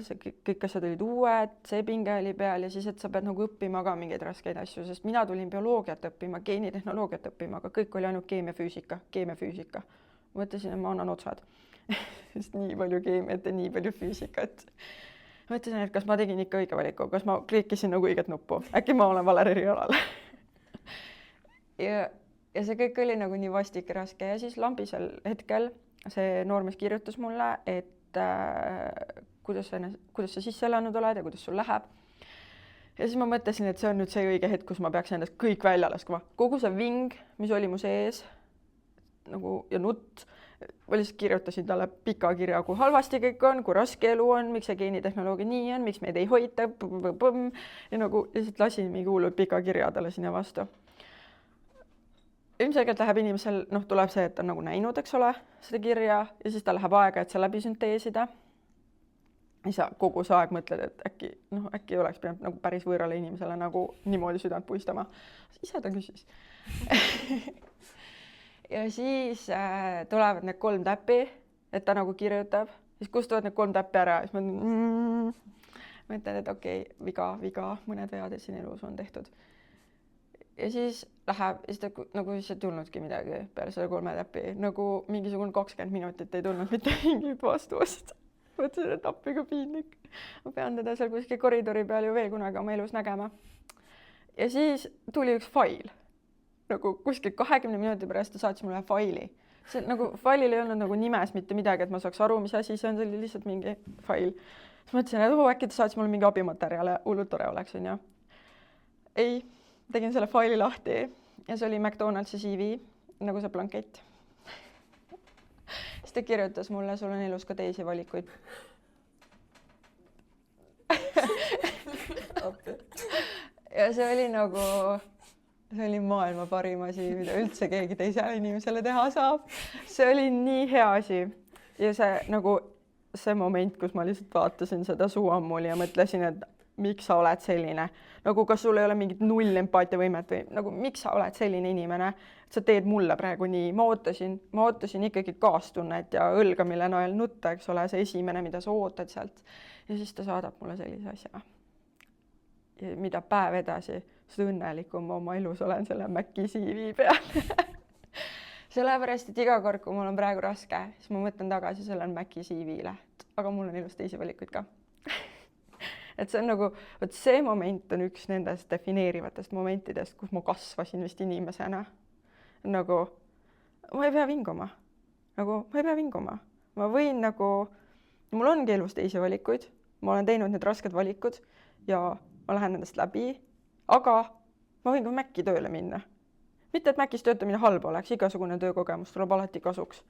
kõik asjad olid uued, see pinge oli peal ja siis, et sa pead nagu õppima ka mingeid raskeid asju, sest mina tulin bioloogiat õppima, geenitehnoloogiat õppima, aga kõik oli ainult keemiafüüsika. Mõtlesin, et ma annan otsad, sest nii palju keemiat ja nii palju füüsikat. Mõtlesin, et kas ma tegin ikka õige valiku, kas ma klikkisin nagu õiget nuppu, äkki ma olen valel erialal. Ja see kõik oli nagu nii vastik ja raske ja siis lambisel hetkel see noormees kirjutas mulle, et kuidas sa sisse elanud oled ja kuidas sul läheb. Ja siis ma mõtlesin, et see on nüüd see õige hetk, kus ma peaks endast kõik välja laskma. Kogu see ving, mis oli mu sees nagu, ja nutt, ma lihtsalt kirjutasin talle pika kirja, kui halvasti kõik on, kui raske elu on, miks see geenitehnoloogia nii on, miks meid ei hoita, ja nagu lihtsalt lasin mingi hullult pika kirja talle sinna vastu. Ilmselgelt läheb inimesel, tuleb see, et ta on nagu näinud, eks ole, seda kirja ja siis ta läheb aega, et see läbi sünteesida. Ja sa kogu see aeg mõtled, et äkki oleks pidanud nagu päris võõrale inimesele nagu niimoodi südant puistama. Ise ta küsis. Ja siis tulevad need 3 täppi, et ta nagu kirjutab, siis kustuvad need 3 täppi ära ja siis mõtlen, et okei, viga, mõned vead siin elus on tehtud. Ja siis läheb, ja siis ta nagu lihtsalt tulnudki midagi peale selle 3 täppi, nagu mingisugune 20 minutit ei tulnud mitte mingit vastust. Mõtlesin, et appiga piinlik. Ma pean teda seal kuskil koridori peal ju veel kunagi oma elus nägema. Ja siis tuli üks fail. Nagu kuskil 20 minuti pärast ta saatis mulle faili. See nagu failil ei olnud nagu nimes mitte midagi, et ma saaks aru, mis asi see on, see oli lihtsalt mingi fail. Siis mõtlesin, et äkki ta saatis mulle mingi abimaterjale, hullult tore oleks, on ju. Ei. Tegin selle faili lahti ja see oli McDonaldsi CV, nagu see blankett. Siis ta kirjutas mulle, sul on elus ka teisi valikuid. Ja see oli nagu, see oli maailma parim asi, mida üldse keegi teisele inimesele teha saab. See oli nii hea asi. Ja see nagu see moment, kus ma lihtsalt vaatasin seda suuammuli ja mõtlesin, et miks sa oled selline, nagu kas sul ei ole mingit null empaatiavõimet või nagu miks sa oled selline inimene, et sa teed mulle praegu nii, ma ootasin ikkagi kaastunnet ja õlga, mille nael nutta, eks ole, see esimene, mida sa ootad sealt ja siis ta saadab mulle sellise asja. Ja mida päev edasi, seda õnnelikum ma oma elus olen selle Maci CV peal. Sellepärast, et iga kord, kui mul on praegu raske, siis ma mõtlen tagasi selle Maci CV-le, aga mul on elus teisi valikuid ka. Et see on nagu, see moment on üks nendest defineerivatest momentidest, kus ma kasvasin vist inimesena. Nagu, ma ei pea vinguma. Ma võin nagu, mul ongi elus teisi valikuid, ma olen teinud need rasked valikud ja ma lähen nendest läbi, aga ma võin ka Maci tööle minna. Mitte, et Macis töötamine halb oleks, igasugune töökogemus tuleb alati kasuks.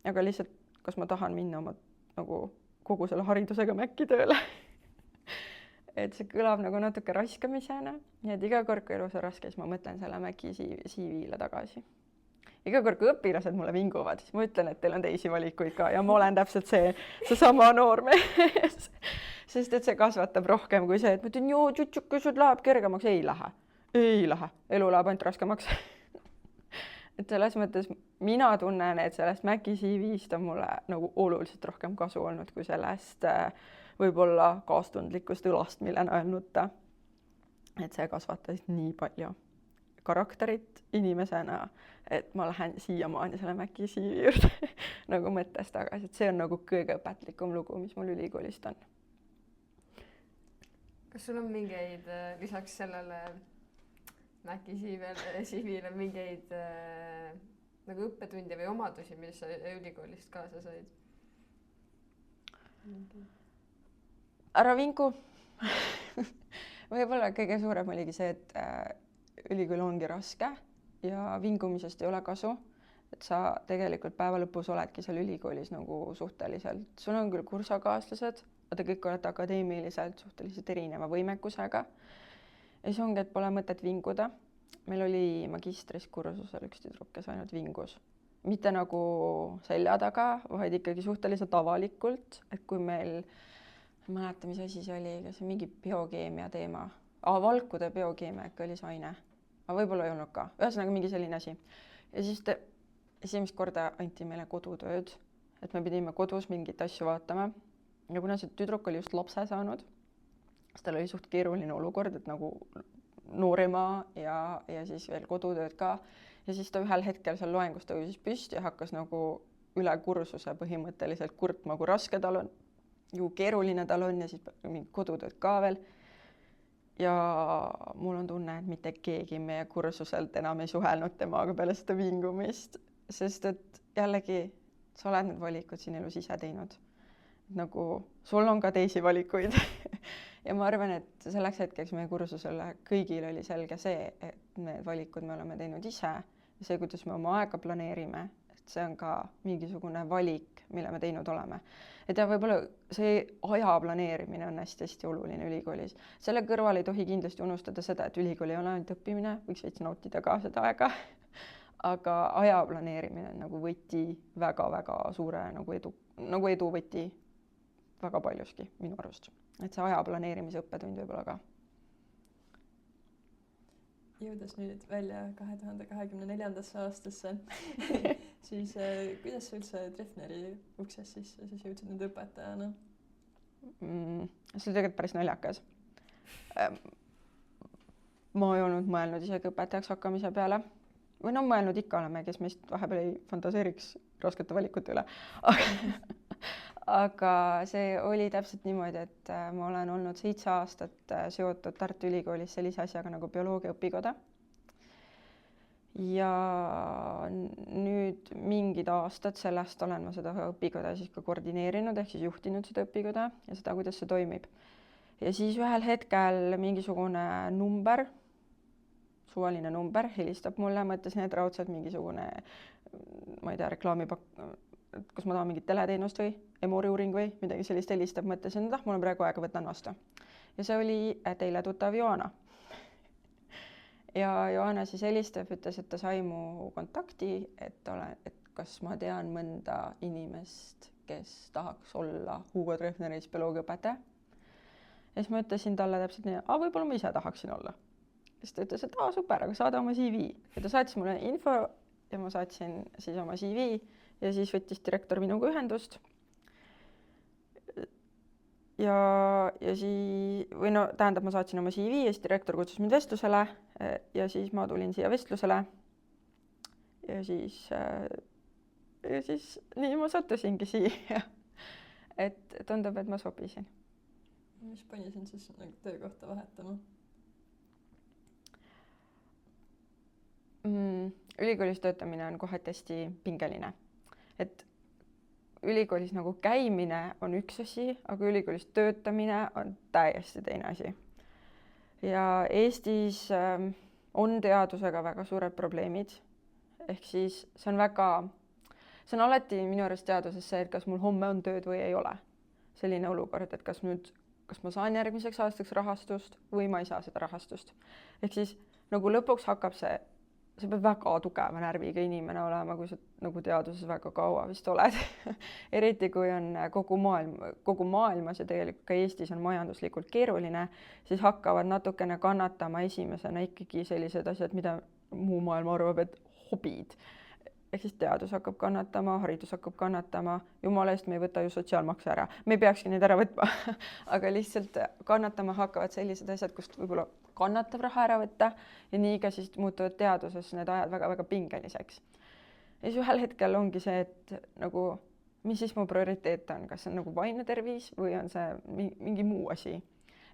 Aga lihtsalt, kas ma tahan minna oma nagu, kogu selle haridusega Maci tööle. Et see kõlab nagu natuke raskamisena, nii et iga kord, kui elus on raske, siis ma mõtlen selle Maci CV-le tagasi. Iga kord, kui õpilased mulle vinguvad, siis ma ütlen, et teil on teisi valikuid ka ja ma olen täpselt see sama noormees. Sest et see kasvatab rohkem kui see, et ma ütlen, joo, tšutšuke, sul läheb kergemaks. Ei lähe. Elu läheb ainult raskemaks. Et selles mõttes mina tunnen, et sellest Maci CV-st on mulle nagu oluliselt rohkem kasu olnud kui sellest võib-olla kaastundlikust õlast, mille näel nutta. Et see kasvatas nii palju. karakterit inimesena, et ma lähen siiamaani selle Maci CV juurde nagu mõttes tagasi, et see on nagu kõige õpetlikum lugu, mis mul ülikoolist on. Kas sul on mingeid lisaks sellele Maci CV-le mingeid nagu õppetunde või omadusi, mis sa ülikoolist kaasa said? Ära vinku. Võib-olla kõige suurem oligi see, et ülikool ongi raske ja vingumisest ei ole kasu, et sa tegelikult päeva lõpus oledki seal ülikoolis nagu suhteliselt, sul on küll kursakaaslased, aga te kõik olete akadeemiliselt suhteliselt erineva võimekusega ja siis ongi, et pole mõtet vinguda. Meil oli magistris kursusel üks tüdruk, kes ainult vingus, mitte nagu selja taga, vaid ikkagi suhteliselt avalikult, et kui meil ma mäleta, mis asi see oli, kas mingi biokeemia teema. Valkude biokeemia äkki oli see aine. Aga võib-olla ei olnud ka. Ühesõnaga mingi selline asi. Ja siis esimest korda anti meile kodutööd, et me pidime kodus mingit asju vaatama. Ja kuna see tüdruk oli just lapse saanud, siis tal oli suht keeruline olukord, et nagu noorema ja siis veel kodutööd ka. Ja siis ta ühel hetkel seal loengus tõusis püsti ja hakkas nagu üle kursuse põhimõtteliselt kurtma, kui raske tal on. Ju keeruline tal on ja siis mingi kodutööd ka veel. Ja mul on tunne, et mitte keegi meie kursuselt enam ei suhelnud temaga peale seda vingumist, sest et jällegi sa oled need valikud siin elus ise teinud. Nagu sul on ka teisi valikuid ja ma arvan, et selleks hetkeks meie kursusele kõigil oli selge see, et need valikud me oleme teinud ise ja see, kuidas me oma aega planeerime, et see on ka mingisugune valik, mille me teinud oleme. Et ja võib-olla see aja planeerimine on hästi oluline ülikoolis. Selle kõrval ei tohi kindlasti unustada seda, et ülikool ei ole ainult õppimine, võiks veits nautida ka seda aega, aga aja planeerimine on nagu võti väga-väga suure nagu edu võti väga paljuski minu arust. Et see aja planeerimise õppetund võib-olla ka. Jõudes nüüd välja 2024. aastasse, siis kuidas sa üldse Treffneri ukses sisse siis jõudsid nüüd õpetajana? See oli tegelikult päris naljakas. Ma ei olnud mõelnud isegi õpetajaks hakkamise peale. Või mõelnud ikka oleme, kes meist vahepeal ei fantaseeriks raskete valikute üle. Aga see oli täpselt niimoodi, et ma olen olnud 7 aastat seotud Tartu Ülikoolis sellise asjaga nagu bioloogia õpikoda. Ja nüüd mingid aastad sellest olen ma seda õpikoda siis ka koordineerinud, ehk siis juhtinud seda õpikoda ja seda, kuidas see toimib. Ja siis ühel hetkel mingisugune number, suvaline number, helistab mulle, mõtlesin, et raudselt mingisugune, ma ei tea, kas ma tahan mingit teleteenust või Emori uuring või midagi sellist helistab, mõtlesin, et mul on praegu aega, võtan vastu. Ja see oli teile tuttav Joana. Ja Joana siis helistab, ütles, et ta sai mu kontakti, et kas ma tean mõnda inimest, kes tahaks olla Hugo Treffneris bioloogiaõpetaja. Ja siis ma ütlesin talle täpselt nii, võib-olla ma ise tahaksin olla. Ja siis ta ütles, et super, aga saada oma CV. Ja ta saatis mulle info ja ma saatsin siis oma CV ja siis võttis direktor minuga ühendust. Ja siis, tähendab, ma saatsin oma CV ja siis direktor kutsus mind vestlusele ja siis ma tulin siia vestlusele ja siis nii ma sattusingi siia. Et tundub, et ma sobisin. Mis pani sind siis töökohta vahetama? Ülikoolis töötamine on kohati hästi pingeline. Et ülikoolis nagu käimine on üks asi, aga ülikoolis töötamine on täiesti teine asi. Ja Eestis on teadusega väga suured probleemid. Ehk siis see on alati minu arust teaduses see, et kas mul homme on tööd või ei ole. Selline olukord, et kas ma saan järgmiseks aastaks rahastust või ma ei saa seda rahastust. Ehk siis nagu lõpuks hakkab see peab väga tugeva närviga inimene olema, kui sa nagu teaduses väga kaua vist oled. Eriti kui on kogu maailmas ja tegelikult ka Eestis on majanduslikult keeruline, siis hakkavad natukene kannatama esimesena ikkagi sellised asjad, mida muu maailm arvab, et hobid. Ehk siis teadus hakkab kannatama, haridus hakkab kannatama, jumala eest me ei võta ju sotsiaalmakse ära. Me ei peakski neid ära võtma, aga lihtsalt kannatama hakkavad sellised asjad, kust võib-olla kannatav raha ära võtta ja nii ka siis muutuvad teaduses need ajad väga-väga pingeliseks. Ja siis ühel hetkel ongi see, et nagu, mis siis mu prioriteet on, kas see on nagu vaimne tervis või on see mingi muu asi.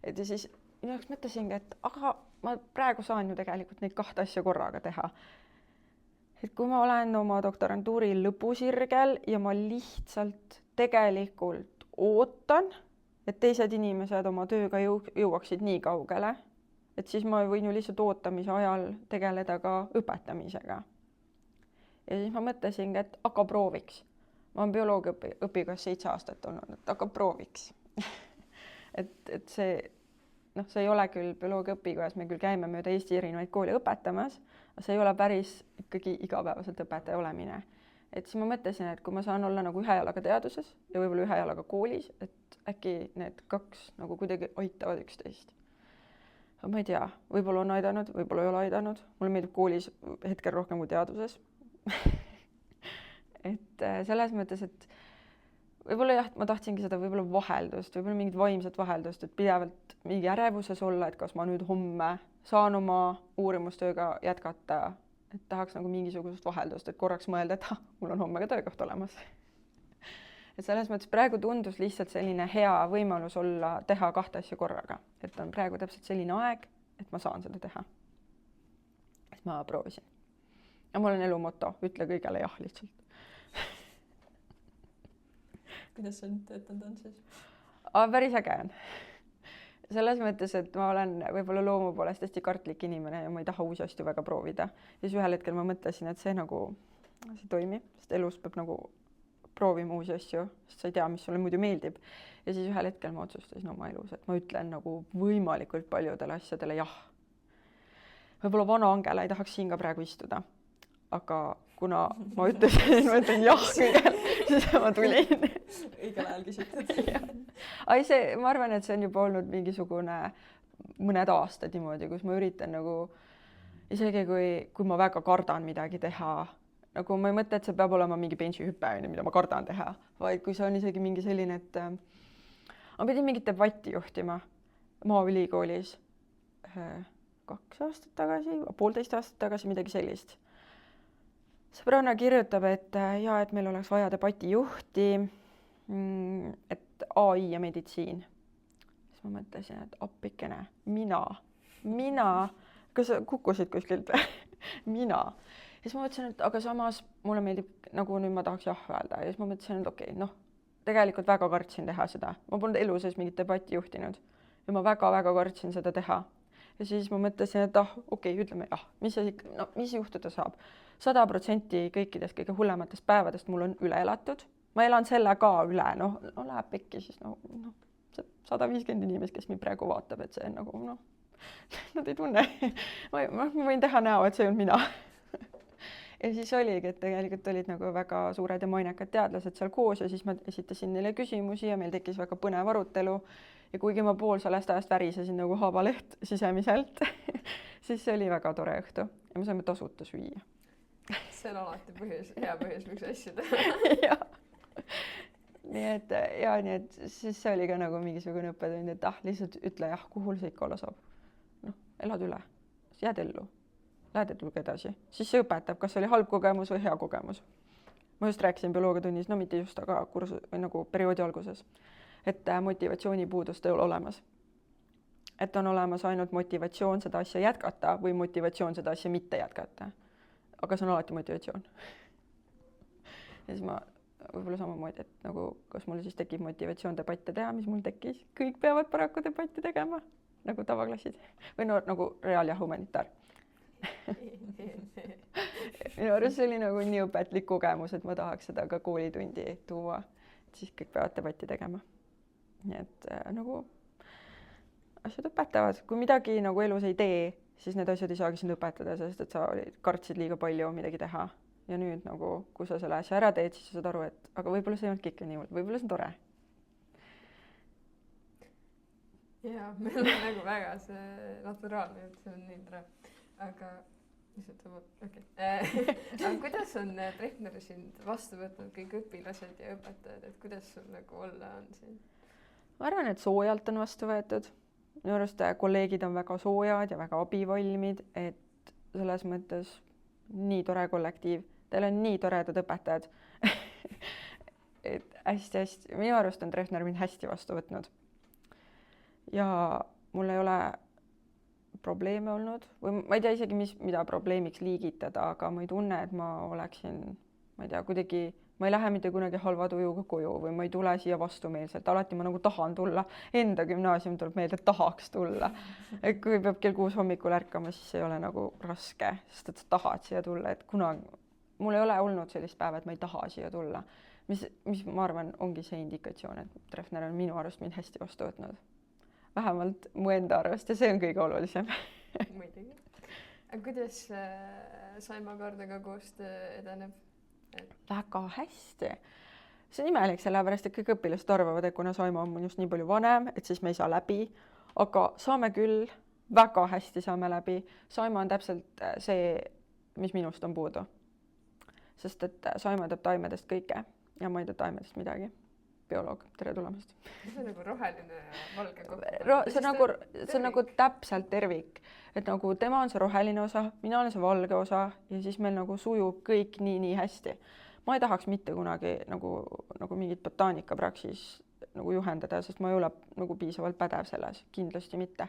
Et ja siis minu jaoks mõtlesingi, et aga ma praegu saan ju tegelikult neid 2 asja korraga teha. Et kui ma olen oma doktorantuuri lõpusirgel ja ma lihtsalt tegelikult ootan, et teised inimesed oma tööga jõuaksid nii kaugele, et siis ma võin ju lihtsalt ootamise ajal tegeleda ka õpetamisega. Ja siis ma mõtlesingi, et aga prooviks. Ma olen bioloogia õpikas 7 aastat olnud, et aga prooviks. et see, see ei ole küll bioloogia õpikojas, me küll käime mööda Eesti erinevaid kooli õpetamas, aga see ei ole päris ikkagi igapäevaselt õpetaja olemine. Et siis ma mõtlesin, et kui ma saan olla nagu ühe jalaga teaduses ja võib-olla ühe jalaga koolis, et äkki need 2 nagu kuidagi aitavad üksteist. Ma ei tea, võib-olla on aidanud, võib-olla ei ole aidanud. Mulle meeldib koolis hetkel rohkem kui teaduses. Et selles mõttes, et võib-olla jah, ma tahtsingi seda võib-olla vaheldust, võib-olla mingit vaimset vaheldust, et pidevalt mingi ärevuses olla, et kas ma nüüd homme saan oma uurimustööga jätkata, et tahaks nagu mingisugust vaheldust, et korraks mõelda, et mul on homme ka töökoht olemas. Et selles mõttes praegu tundus lihtsalt selline hea võimalus olla, teha 2 asja korraga. Et on praegu täpselt selline aeg, et ma saan seda teha. Et ma proovisin. Ja mul on elu moto, ütle kõigele jah lihtsalt. Kuidas see nüüd töötanud on siis? Päris äge on. Selles mõttes, et ma olen võib-olla loomu poolest hästi kartlik inimene ja ma ei taha uusi asju väga proovida. Ja siis ühel hetkel ma mõtlesin, et see nagu see toimib, sest elus peab nagu proovima uusi asju, sest sa ei tea, mis sulle muidu meeldib. Ja siis ühel hetkel ma otsustasin oma elus, et ma ütlen nagu võimalikult paljudele asjadele jah. Võib-olla vana Angela ei tahaks siin ka praegu istuda, aga kuna ma ütlesin jah kõigel, siis ma tulin. Õigel ajal küsitud. Ai, see, ma arvan, et see on juba olnud mingisugune mõned aastad niimoodi, kus ma üritan nagu, isegi kui ma väga kardan midagi teha, nagu ma ei mõtle, et see peab olema mingi benchihüpe, mida ma kardan teha, vaid kui see on isegi mingi selline, et ma pidin mingit debatti juhtima Maaülikoolis 2 aastat tagasi, 1,5 aastat tagasi, midagi sellist. Sõbranna kirjutab, et et meil oleks vaja debatijuhti, et AI ja meditsiin. Siis ma mõtlesin, et appikene, mina, kas kukkusid kuskilt või? Mina. Ja siis ma mõtlesin, et aga samas mulle meeldib, nagu nüüd ma tahaks jah öelda. Ja siis ma mõtlesin, et okei, tegelikult väga kartsin teha seda. Ma polnud elu sees mingit debatti juhtinud ja ma väga-väga kartsin seda teha. Ja siis ma mõtlesin, et okei, ütleme jah, mis juhtuda saab. 100% kõikidest kõige hullematest päevadest mul on üle elatud. Ma elan selle ka üle, läheb pekki siis 150 inimest, kes mind praegu vaatab, et see on nagu, nad ei tunne. Ma võin teha näo, et see on mina. Ja siis oligi, et tegelikult olid nagu väga suured ja mainekad teadlased seal koos ja siis ma esitasin neile küsimusi ja meil tekkis väga põnev arutelu. Ja kuigi ma pool sellest ajast värisesin nagu haabaleht sisemiselt, siis see oli väga tore õhtu ja me saime tasuta süüa. See on alati hea põhjus, miks asju teha. Nii et siis see oli ka nagu mingisugune õppetund, et lihtsalt ütle jah, kuhu see ikka olla saab. Elad üle, jääd ellu, lähed eluga edasi. Siis see õpetab, kas oli halb kogemus või hea kogemus. Ma just rääkisin bioloogiatunnis, mitte just, aga või nagu perioodi alguses, et motivatsioonipuudust ei ole olemas. Et on olemas ainult motivatsioon seda asja jätkata või motivatsioon seda asja mitte jätkata. Aga see on alati motivatsioon. Ja siis ma võib-olla samamoodi, et nagu, kas mul siis tekib motivatsioon debatte teha, mis mul tekkis. Kõik peavad paraku debatti tegema, nagu tavaklassid. Või nagu reaal- ja humanitaar. Minu arust see oli nagu nii õpetlik kogemus, et ma tahaks seda ka koolitundi tuua. Siis kõik peavad debatti tegema. Nii et nagu asjad õpetavad. Kui midagi nagu elus ei tee, siis need asjad ei saagi sind õpetada, sest et sa kartsid liiga palju midagi teha. Ja nüüd nagu, kui sa selle asja ära teed, siis sa saad aru, et aga võib-olla see ei olnud ikka niimoodi, võib-olla see on tore. Jaa, meil on nagu väga see naturaalne, et see on nii tore. Aga aga kuidas on Treffner sind vastu võtnud kõik õpilased ja õpetajad, et kuidas sul nagu olla on siin? Ma arvan, et soojalt on vastu võetud. minu arust kolleegid on väga soojad ja väga abivalmid, et selles mõttes nii tore kollektiiv, teil on nii toredad õpetajad et hästi-hästi, minu arust on Treffner mind hästi vastu võtnud. Ja mul ei ole probleeme olnud või ma ei tea isegi, mida probleemiks liigitada, aga ma ei tunne, et ma oleksin, ma ei tea, kuidagi, ma ei lähe mitte kunagi halva tujuga koju või ma ei tule siia vastumeelselt, alati ma nagu tahan tulla, enda gümnaasium tuleb meelde, et tahaks tulla. Et kui peab kell 6 hommikul ärkama, siis ei ole nagu raske, sest et sa tahad siia tulla, et kunagi, mul ei ole olnud sellist päeva, et ma ei taha siia tulla. Mis ma arvan, ongi see indikatsioon, et Treffner on minu arust mind hästi vastu võtnud. Vähemalt mu enda arvast ja see on kõige olulisem. Muidugi. Aga kuidas Saima Kardega koostöö edeneb? Väga hästi. See on imelik sellepärast, et kõik õpilased arvavad, et kuna Saima on just nii palju vanem, et siis me ei saa läbi, aga saame küll, väga hästi saame läbi. Saima on täpselt see, mis minust on puudu. Sest et Saima teeb taimedest kõike ja ma ei tea taimedest midagi. Bioloog, tere tulemast. See on nagu roheline ja valge kokku. See on nagu täpselt tervik. Et nagu tema on see roheline osa, mina olen see valge osa ja siis meil nagu sujub kõik nii hästi. Ma ei tahaks mitte kunagi nagu mingit botaanikapraksis nagu juhendada, sest ma ei ole nagu piisavalt pädev selles, kindlasti mitte.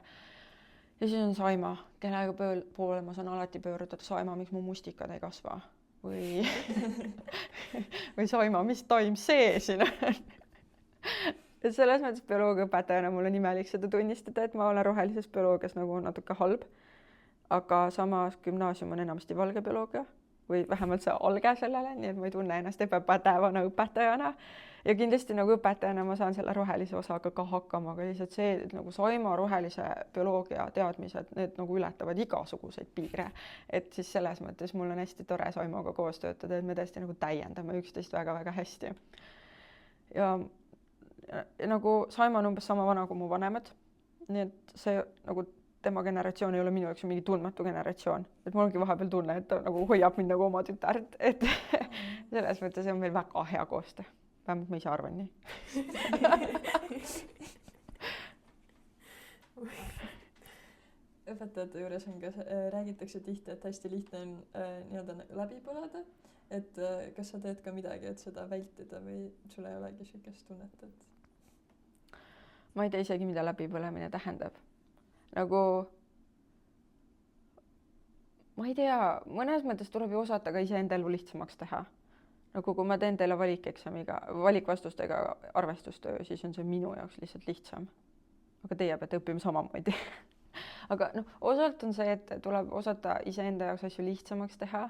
Ja siis on Saima, kellega poole ma saan alati pöörutada. Saima, miks mu mustikad ei kasva? Või Saima, mis taim see siin on? Et selles mõttes bioloogiaõpetajana mul on imelik seda tunnistada, et ma olen rohelises bioloogias nagu natuke halb, aga samas gümnaasium on enamasti valge bioloogia või vähemalt see alge sellele, nii et ma ei tunne ennast ebapädevana õpetajana ja kindlasti nagu õpetajana ma saan selle rohelise osaga ka hakkama, aga lihtsalt see, et nagu Saima rohelise bioloogia teadmised, need nagu ületavad igasuguseid piire, et siis selles mõttes mul on hästi tore Saimaga koos töötada, et me tõesti nagu täiendame üksteist väga-väga hästi. Ja nagu Saima on umbes sama vana kui mu vanemad, nii et see nagu tema generatsioon ei ole minu jaoks mingi tundmatu generatsioon, et mul ongi vahepeal tunne, et ta nagu hoiab mind nagu oma tütart, et selles mõttes on meil väga hea koostöö, vähemalt ma ise arvan nii. Õpetajate juures on ka, räägitakse tihti, et hästi lihtne on nii-öelda läbi põleda, et kas sa teed ka midagi, et seda vältida või sul ei olegi sellist tunnet, et ma ei tea isegi, mida läbipõlemine tähendab. Nagu, ma ei tea, mõnes mõttes tuleb ju osata ka iseenda elu lihtsamaks teha. Nagu kui ma teen teile valikvastustega arvestustöö, siis on see minu jaoks lihtsalt lihtsam. Aga teie peate õppima samamoodi. Aga osalt on see, et tuleb osata iseenda jaoks asju lihtsamaks teha.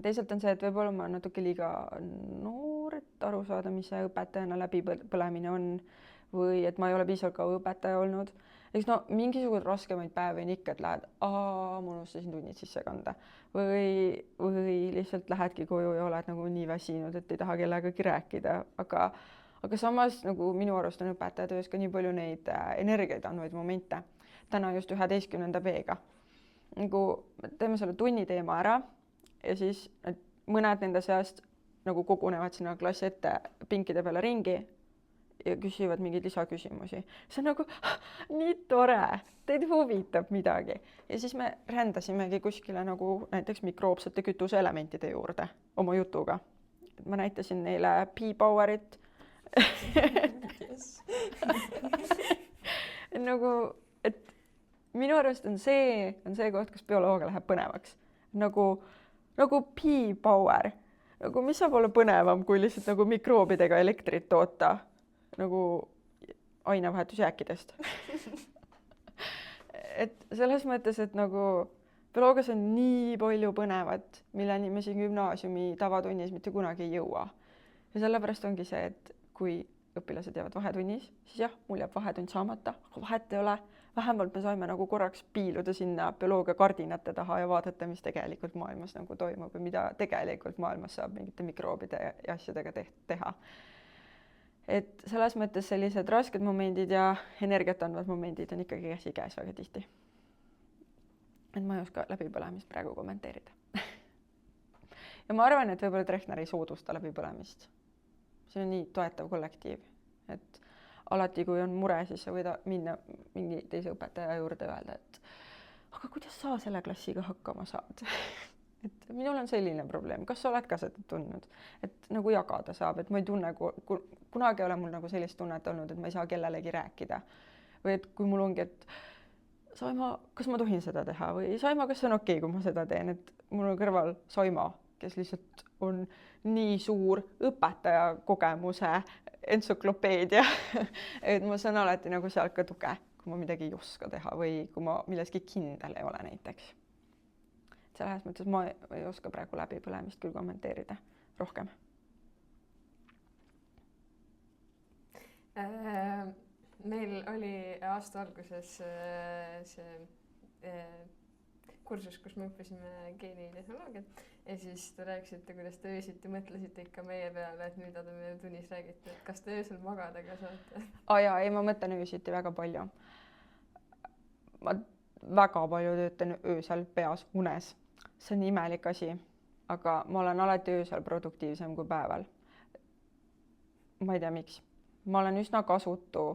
Teisalt on see, et võib-olla ma natuke liiga noor, et aru saada, mis see õpetajana läbipõlemine on või et ma ei ole piisavalt ka õpetaja olnud. Eks mingisugused raskemaid päevi on ikka, et lähed, ma unustasin tunnid sisse kanda või lihtsalt lähedki koju ja oled nagu nii väsinud, et ei taha kellegagi rääkida, aga samas nagu minu arust on õpetajatöös ka nii palju neid energiaid andvaid momente. Täna just 11. B-ga. Nagu teeme selle tunni teema ära ja siis mõned nende seast nagu kogunevad sinna klassi ette pinkide peale ringi ja küsivad mingeid lisaküsimusi. See on nagu nii tore, teid huvitab midagi. Ja siis me rändasimegi kuskile nagu näiteks mikroobsete kütuseelementide juurde oma jutuga. Ma näitasin neile P-Powerit. Nagu, et minu arust on see koht, kus bioloogia läheb põnevaks. Nagu P-Power. Nagu mis saab olla põnevam, kui lihtsalt nagu mikroobidega elektrit toota? Nagu ainevahetusjääkidest. Et selles mõttes, et nagu bioloogias on nii palju põnevat, milleni me siin gümnaasiumi tavatunnis mitte kunagi ei jõua. Ja sellepärast ongi see, et kui õpilased jäävad vahetunnis, siis jah, mul jääb vahetund saamata, aga vahet ei ole. Vähemalt me saime nagu korraks piiluda sinna bioloogia kardinate taha ja vaadata, mis tegelikult maailmas nagu toimub ja mida tegelikult maailmas saab mingite mikroobide ja asjadega teha. Et selles mõttes sellised rasked momendid ja energiat andvad momendid on ikkagi käsikäes väga tihti. Et ma ei oska läbipõlemist praegu kommenteerida. Ja ma arvan, et võib-olla Treffner ei soodusta läbipõlemist. See on nii toetav kollektiiv. alati, kui on mure, siis sa võid minna mingi teise õpetaja juurde ja öelda, et aga kuidas sa selle klassiga hakkama saad? Et minul on selline probleem, kas sa oled ka seda tundnud, et nagu jagada saab, et ma ei tunne, kunagi ei ole mul nagu sellist tunnet olnud, et ma ei saa kellelegi rääkida või et kui mul ongi, et Saima, kas ma tohin seda teha või Saima, kas see on okei, kui ma seda teen, et mul on kõrval Saima, kes lihtsalt on nii suur õpetaja kogemuse entsüklopeedia, et ma saan alati nagu sealt ka tuge, kui ma midagi ei oska teha või kui ma milleski kindel ei ole näiteks. Selles mõttes ma ei oska praegu läbipõlemist küll kommenteerida rohkem. Meil oli aasta alguses see kursus, kus me õppisime geenitehnoloogiat ja siis te rääkisite, kuidas te öösiti mõtlesite ikka meie peale, et mida te meile tunnis räägite, et kas te öösel magada ka saate? Jaa, ei, ma mõtlen öösiti väga palju. Ma väga palju töötan öösel peas unes. See on imelik asi, aga ma olen alati öösel produktiivsem kui päeval. Ma ei tea, miks. Ma olen üsna kasutu.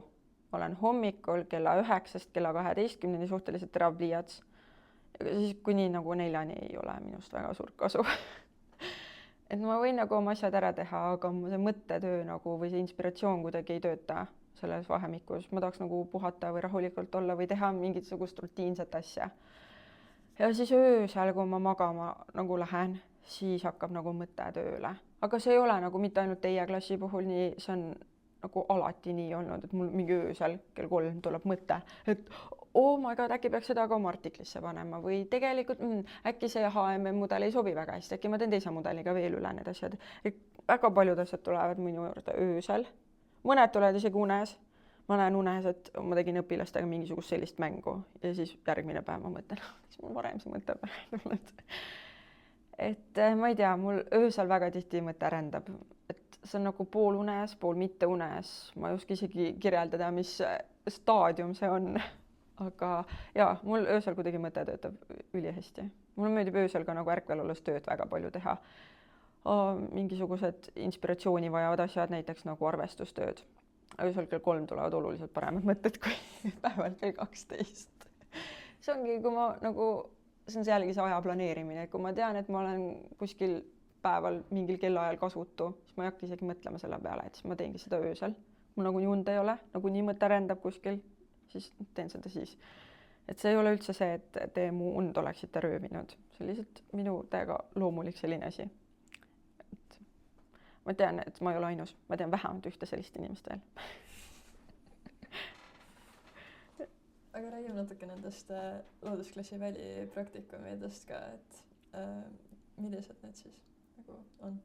Ma olen hommikul kella 9 kella 12 suhteliselt terav pliiats. Siis kuni nagu 4 ei ole minust väga suurt kasu. Et ma võin nagu oma asjad ära teha, aga see mõttetöö nagu või see inspiratsioon kuidagi ei tööta selles vahemikus. Ma tahaks nagu puhata või rahulikult olla või teha mingisugust rutiinset asja. Ja siis öösel, kui ma magama nagu lähen, siis hakkab nagu mõte tööle. Aga see ei ole nagu mitte ainult teie klassi puhul nii, see on nagu alati nii olnud, et mul mingi öösel kell 3 tuleb mõte, et oh my god, äkki peaks seda ka oma artiklisse panema või tegelikult äkki see HMM mudel ei sobi väga hästi, äkki ma teen teise mudeliga veel üle need asjad. Et väga paljud asjad tulevad minu juurde öösel, mõned tulevad isegi unes. Ma näen unes, et ma tegin õpilastega mingisugust sellist mängu ja siis järgmine päev ma mõtlen, mis mul varem see mõte tulnud. Et ma ei tea, mul öösel väga tihti mõte rändab, et see on nagu pool unes, pool mitte unes. Ma ei oska isegi kirjeldada, mis staadium see on, aga jaa, mul öösel kuidagi mõte töötab ülihästi. Mul meeldib öösel ka nagu ärkvel olles tööd väga palju teha. Mingisugused inspiratsiooni vajavad asjad, näiteks nagu arvestustööd. Öösel kell 3 tulevad oluliselt paremad mõtted kui päeval kell 12. See ongi, kui ma nagu, see on jällegi see aja planeerimine, et kui ma tean, et ma olen kuskil päeval mingil kellaajal kasutu, siis ma ei hakka isegi mõtlema selle peale, et siis ma teengi seda öösel. Mul nagu nii und ei ole, nagu nii mõte rändab kuskil, siis teen seda siis. Et see ei ole üldse see, et te mu und oleksite röövinud. See on lihtsalt minu täiega loomulik selline asi. Ma tean, et ma ei ole ainus. Ma tean vähemalt ühte sellist inimest veel. Aga räägime natuke nendest loodusklassi välipraktikumidest ka, et millised need siis nagu on?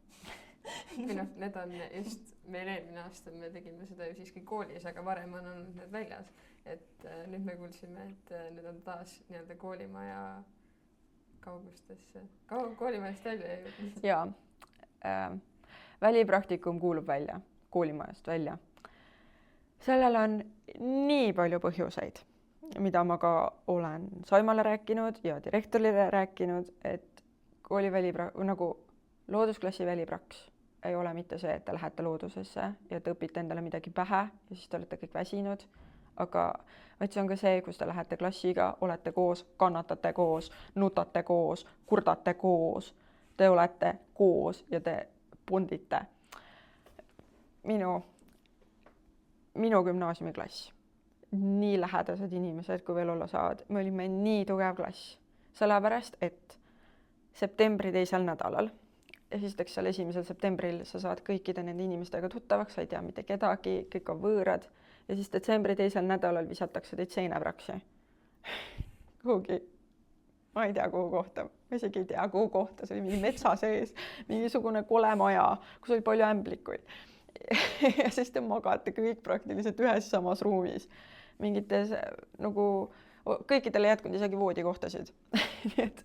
Need on just, meil eelmine aasta me tegime seda ju siiski koolis, aga varem on olnud need väljas. Et nüüd me kuulsime, et need on taas nii-öelda koolimaja kaugustesse, koolimajast välja jõudnud. Jaa, välipraktikum kuulub välja, koolimajast välja. Sellel on nii palju põhjuseid, mida ma ka olen Saimale rääkinud ja direktorile rääkinud, et kooli nagu loodusklassi välipraks ei ole mitte see, et te lähete loodusesse ja te õpite endale midagi pähe ja siis te olete kõik väsinud, aga vaid see on ka see, kus te lähete klassiga, olete koos, kannatate koos, nutate koos, kurdate koos, te olete koos ja te bondite. Minu gümnaasiumiklass, nii lähedased inimesed, kui veel olla saavad, me olime nii tugev klass, sellepärast, et septembri 2. nädalal, esiteks seal 1. septembril sa saad kõikide nende inimestega tuttavaks, sa ei tea mitte kedagi, kõik on võõrad ja siis detsembri 2. nädalal visatakse teid seinepraksi. Kuhugi, ma ei tea kuhu kohta, ma isegi ei tea kuhu kohta, see oli mingi metsa sees, mingisugune kole maja, kus oli palju ämblikuid. Ja siis te magate kõik praktiliselt ühes samas ruumis. Mingites nagu kõikidele ei jätkunud isegi voodikohtasid. Nii et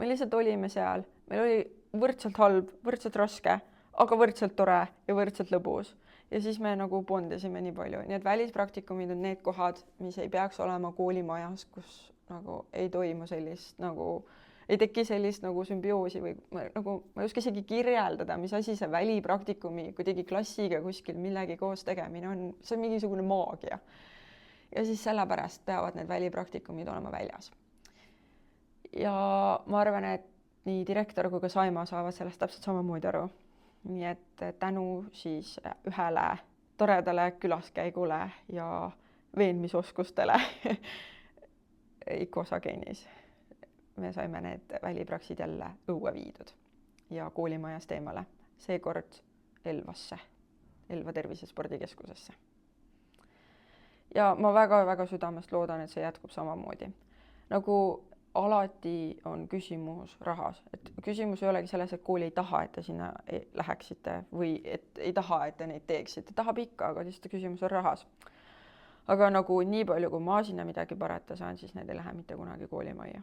me lihtsalt olime seal, meil oli võrdselt halb, võrdselt raske, aga võrdselt tore ja võrdselt lõbus. Ja siis me nagu bondisime nii palju. Nii et välispraktikumid on need kohad, mis ei peaks olema koolimajas, kus nagu ei toimu sellist nagu ei teki sellist nagu sümbioosi või nagu ma ei oska isegi kirjeldada, mis asi see välipraktikumi kuidagi klassiga kuskil millegi koos tegemine on, see on mingisugune maagia. Ja siis sellepärast peavad need välipraktikumid olema väljas. Ja ma arvan, et nii direktor kui ka Saima saavad sellest täpselt samamoodi aru. Nii et tänu siis ühele toredale külaskäigule ja veenmisoskustele Icosageenis me saime need välipraksid jälle õue viidud ja koolimajast eemale, seekord Elvasse, Elva tervisespordikeskusesse. Ja ma väga-väga südamest loodan, et see jätkub samamoodi. Nagu alati on küsimus rahas, et küsimus ei olegi selles, et kooli ei taha, et te sinna läheksite või et ei taha, et te neid teeksite. Tahab ikka, aga lihtsalt küsimus on rahas. Aga nagu nii palju, kui ma sinna midagi parata saan, siis need ei lähe mitte kunagi koolimajja.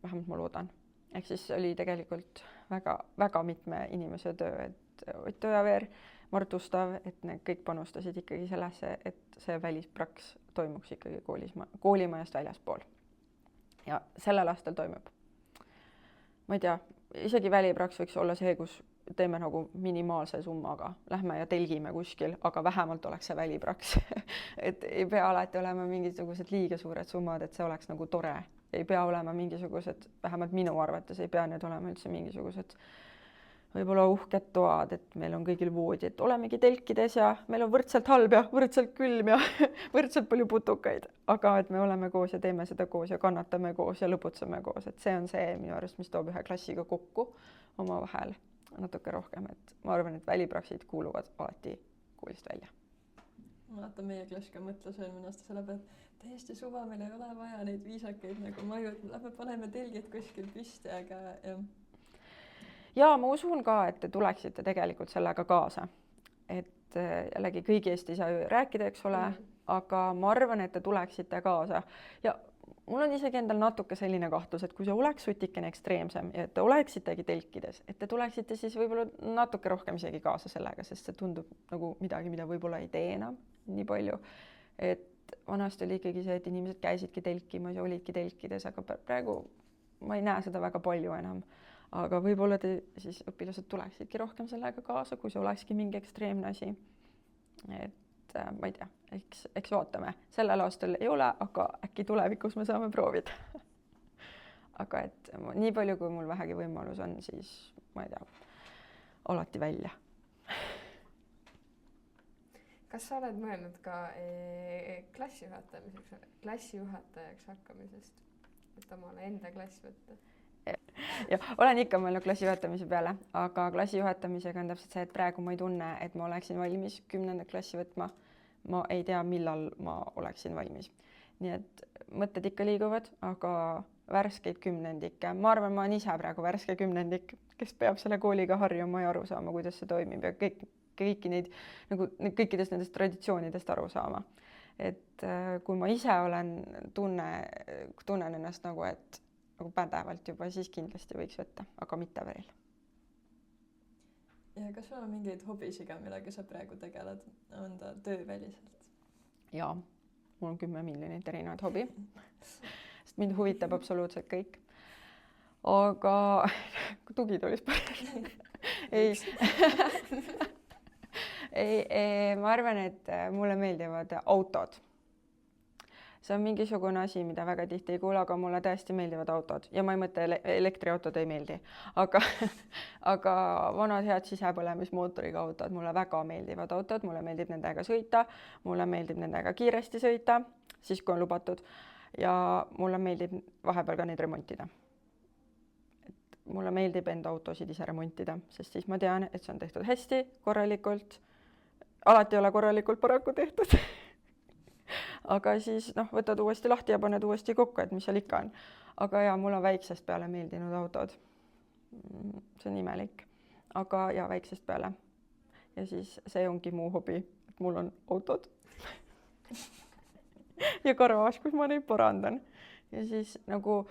Vähemalt ma loodan. Ehk siis oli tegelikult väga mitme inimese töö, et Ott Ojaveer, Mart Ustav, et need kõik panustasid ikkagi sellesse, et see välispraks toimuks ikkagi koolimajast väljaspool. Ja sellel aastal toimub. Ma ei tea, isegi välipraks võiks olla see, kus teeme nagu minimaalse summaga. Lähme ja telgime kuskil, aga vähemalt oleks see välipraks. Et ei pea alati olema mingisugused liiga suured summad, et see oleks nagu tore. Ei pea olema mingisugused, vähemalt minu arvates ei pea need olema üldse mingisugused võib-olla uhked toad, et meil on kõigil voodi, et olemegi telkides ja meil on võrdselt halb ja võrdselt külm ja võrdselt palju putukaid, aga et me oleme koos ja teeme seda koos ja kannatame koos ja lõputseme koos, et see on see minu arust, mis toob ühe klassiga kokku oma vahel natuke rohkem, et ma arvan, et välipraksid kuuluvad alati koolist välja. Ma vaatan, meie klass ka mõtles eelmine aasta selle peale, et täiesti suva, meil ei ole vaja neid viisakaid nagu maju, et lähme paneme telgid kuskil püsti, aga jah. Ja ma usun ka, et te tuleksite tegelikult sellega kaasa. Et jällegi kõigi eest ei saa ju rääkida, eks ole, aga ma arvan, et te tuleksite kaasa. Ja mul on isegi endal natuke selline kahtlus, et kui see oleks sutikene ekstreemsem ja et te oleksitegi telkides, et te tuleksite siis võib-olla natuke rohkem isegi kaasa sellega, sest see tundub nagu midagi, mida võib-olla ei tee enam nii palju. Et vanasti oli ikkagi see, et inimesed käisidki telkimas ja olidki telkides, aga praegu ma ei näe seda väga palju enam. Aga võib-olla te siis õpilased tuleksidki rohkem sellega kaasa, kui see olekski mingi ekstreemne asi. Et ma ei tea, eks vaatame. Sellel aastal ei ole, aga äkki tulevikus me saame proovida. Aga et nii palju, kui mul vähegi võimalus on, siis ma ei tea, alati välja. Kas sa oled mõelnud ka klassijuhatajaks hakkamisest, et omale enda klass võtta? Ja olen ikka mõelnud klassijuhatamise peale, aga klassijuhatamisega on täpselt see, et praegu ma ei tunne, et ma oleksin valmis 10. klassi võtma. Ma ei tea, millal ma oleksin valmis. Nii et mõtted ikka liiguvad, aga värskeid 10. Ma arvan, ma olen ise praegu värske 10, kes peab selle kooliga harjuma ja aru saama, kuidas see toimib ja kõiki neid, nagu kõikidest nendest traditsioonidest aru saama. Et kui ma ise tunnen ennast nagu, et nagu pädevalt juba, siis kindlasti võiks võtta, aga mitte veel. Ja kas sul on mingeid hobisiga, millega sa praegu tegeled, on ta tööväliselt? Jaa, mul on 10 miljonit erinevaid hobi, sest mind huvitab absoluutselt kõik. Aga tugitoolis parem. Ei, ma arvan, et mulle meeldivad autod. See on mingisugune asi, mida väga tihti ei kuule, aga mulle tõesti meeldivad autod ja ma ei mõtle, elektriautod ei meeldi, aga vanad head sisepõlemismootoriga autod, mulle väga meeldivad autod, mulle meeldib nendega sõita, mulle meeldib nendega kiiresti sõita, siis kui on lubatud ja mulle meeldib vahepeal ka neid remontida. Et mulle meeldib enda autosid ise remontida, sest siis ma tean, et see on tehtud hästi, korralikult, alati ei ole korralikult paraku tehtud. Aga siis võtad uuesti lahti ja paned uuesti kokku, et mis seal ikka on. Aga ja, mul on väiksest peale meeldinud autod. See on imelik. Aga ja, väiksest peale. Ja siis see ongi muu hobi, et mul on autod. Ja garaaž, kus ma neid parandan. Ja siis nagu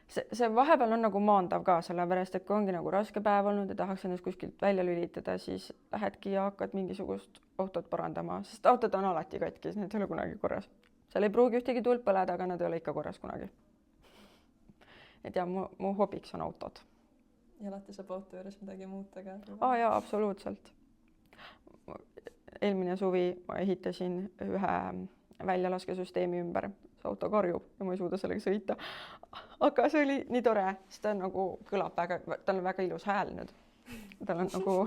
see vahepeal on nagu maandav ka, sellepärast, et kui ongi nagu raske päev olnud ja tahaks ennast kuskilt välja lülitada, siis lähedki ja hakkad mingisugust autot parandama, sest autod on alati katki, need ei ole kunagi korras. Seal ei pruugi ühtegi tuld põleda, aga nad ei ole ikka korras kunagi. et ja mu hobiks on autod. ja alati saab auto juures midagi muuta ka. Jaa, absoluutselt. Eelmine suvi ma ehitasin ühe väljalaskesüsteemi ümber, see auto karjub ja ma ei suuda sellega sõita. Aga see oli nii tore, sest ta nagu kõlab väga, tal on väga ilus hääl nüüd. Tal on nagu,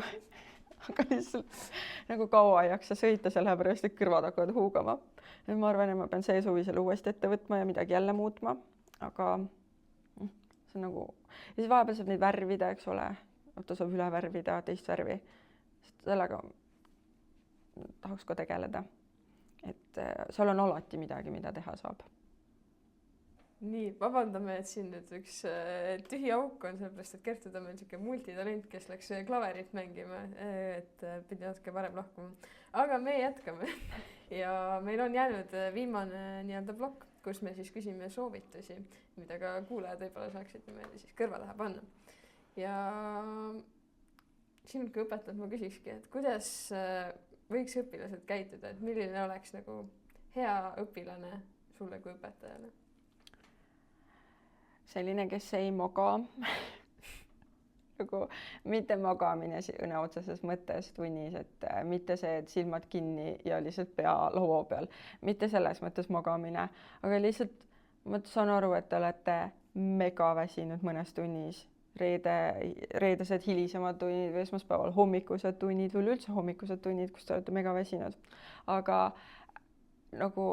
aga lihtsalt nagu kaua ei jaksa sõita, sellepärast et kõrvad hakkavad huugama. Nüüd ma arvan, et ma pean see suvi selle uuesti ette võtma ja midagi jälle muutma, aga see on nagu, ja siis vahepeal saab neid värvida, eks ole, auto saab üle värvida, teist värvi, sest sellega tahaks ka tegeleda, et seal on alati midagi, mida teha saab. Nii, vabandame, et siin nüüd üks tühi auk on, sellepärast, et Kertud on meil niisugune multitalent, kes läks klaverit mängima, et pidi natuke varem lahkuma. Aga me jätkame ja meil on jäänud viimane nii-öelda plokk, kus me siis küsime soovitusi, mida ka kuulajad võib-olla saaksid niimoodi siis kõrva taha panna. Ja sinult kui õpetajalt ma küsikski, et kuidas võiks õpilased käituda, et milline oleks nagu hea õpilane sulle kui õpetajale? Selline, kes ei maga, nagu mitte magamine õne otseses mõttes tunnis, et mitte see, et silmad kinni ja lihtsalt pea laua peal, mitte selles mõttes magamine, aga lihtsalt ma saan aru, et te olete mega väsinud mõnes tunnis, reedesed hilisemad tunnid või esmaspäeval hommikused tunnid või üldse hommikused tunnid, kus te olete mega väsinud, aga nagu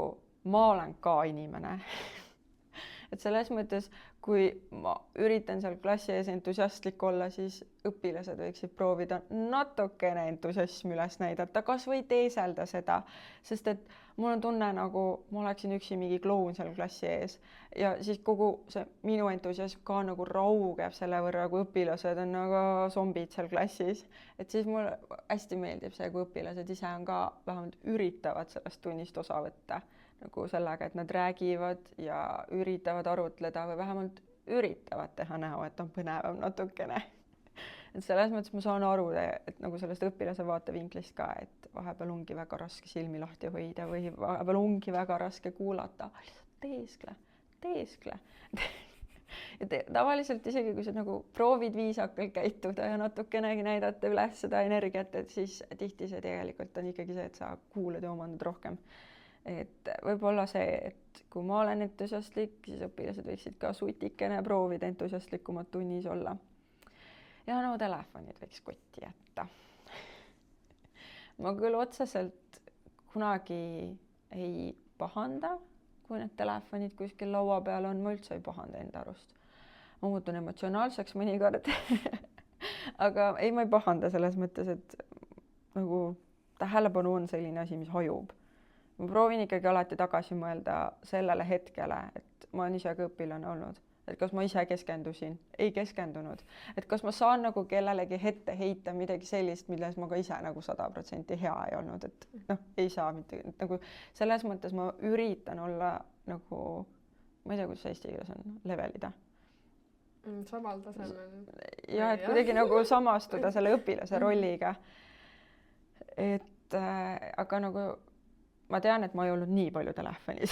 ma olen ka inimene. Et selles mõttes, kui ma üritan seal klassi ees entusiastlik olla, siis õpilased võiksid proovida natukene entusiasmi üles näidata, kas või teeselda seda, sest et mul on tunne, nagu ma oleksin üksi mingi kloun seal klassi ees ja siis kogu see minu entusiasm ka nagu raugeb selle võrra, kui õpilased on nagu zombid seal klassis. Et siis mulle hästi meeldib see, kui õpilased ise on ka vähemalt üritavad sellest tunnist osa võtta. Nagu sellega, et nad räägivad ja üritavad arutleda või vähemalt üritavad teha näo, et on põnevam natukene. Et selles mõttes ma saan aru, et nagu sellest õpilase vaatevinklist ka, et vahepeal ongi väga raske silmi lahti hoida või vahepeal ongi väga raske kuulata. Teeskle. Ja tavaliselt isegi, kui sa nagu proovid viisakalt käituda ja natukenegi näidata üles seda energiat, et siis tihti see tegelikult on ikkagi see, et sa kuulad ja omandad rohkem. Et võib-olla see, et kui ma olen entusiastlik, siis õpilased võiksid ka sutikene proovida entusiastlikumat tunnis olla. Ja no telefonid võiks kotti jätta. Ma küll otseselt kunagi ei pahanda, kui need telefonid kuskil laua peal on, ma üldse ei pahanda enda arust. Ma muutun emotsionaalseks mõnikord. Aga ei, ma ei pahanda selles mõttes, et nagu tähelepanu on selline asi, mis hajub. Ma proovin ikkagi alati tagasi mõelda sellele hetkele, et ma olen ise ka õpilane olnud, et kas ma ise keskendusin, ei keskendunud, et kas ma saan nagu kellelegi ette heita midagi sellist, milles ma ka ise nagu 100% hea ei olnud, et noh, ei saa mitte, nagu selles mõttes ma üritan olla nagu, ma ei tea, kuidas eesti keeles on, levelida. Samal tasemel. Ja, et kuidagi nagu samastuda selle õpilase rolliga, et aga nagu ma tean, et ma ei olnud nii palju telefonis.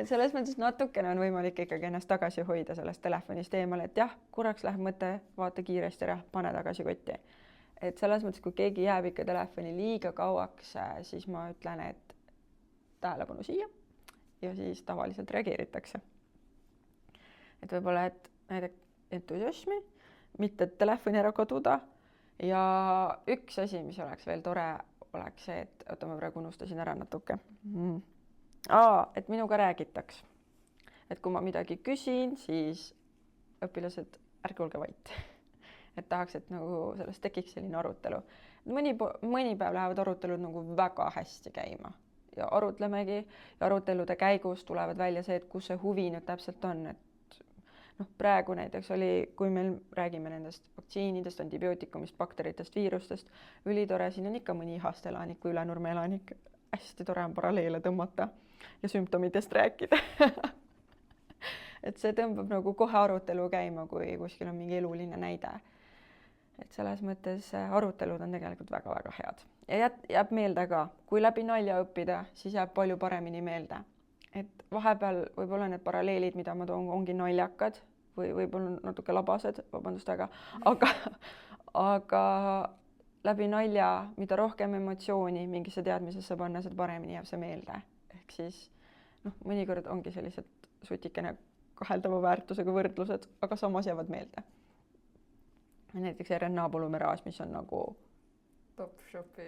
Selles mõttes natukene on võimalik ikkagi ennast tagasi hoida sellest telefonist eemale, et jah, korraks läheb mõte, vaata kiiresti ära, pane tagasi kotti. Et selles mõttes, kui keegi jääb ikka telefoni liiga kauaks, siis ma ütlen, et tähelepanu siia ja siis tavaliselt reageeritakse. Et võib-olla, et näidake entusiasmi, mitte telefoni ära kaduda ja üks asi, mis oleks veel tore, oleks see, et oota, ma praegu unustasin ära natuke. Et minuga räägitaks. Et kui ma midagi küsin, siis õpilased ärge olge vait. Et tahaks, et nagu sellest tekiks selline arutelu. Mõni päev lähevad arutelud nagu väga hästi käima. Ja arutlemegi ja arutelude käigus tulevad välja see, et kus see huvi nüüd täpselt on. Et praegu näiteks oli, kui meil räägime nendest vaktsiinidest, antibiootikumist, bakteritest, viirustest, ülitore, siin on ikka mõni Ihaste elanik või Ülenurme elanik. Hästi tore on paralleele tõmmata ja sümptomitest rääkida. Et see tõmbab nagu kohe arutelu käima, kui kuskil on mingi eluline näide. Et selles mõttes arutelud on tegelikult väga-väga head. Ja jääb meelde ka, kui läbi nalja õppida, siis jääb palju paremini meelde. et vahepeal võib-olla need paralleelid, mida ma toon, ongi naljakad või võib-olla natuke labased, vabandust väga, aga läbi nalja, mida rohkem emotsiooni mingisse teadmisesse panna, seda paremini jääb see meelde. Ehk siis mõnikord ongi sellised sutikene kaheldava väärtusega võrdlused, aga samas jäävad meelde. Näiteks RNA polümeraas, mis on nagu Topshopi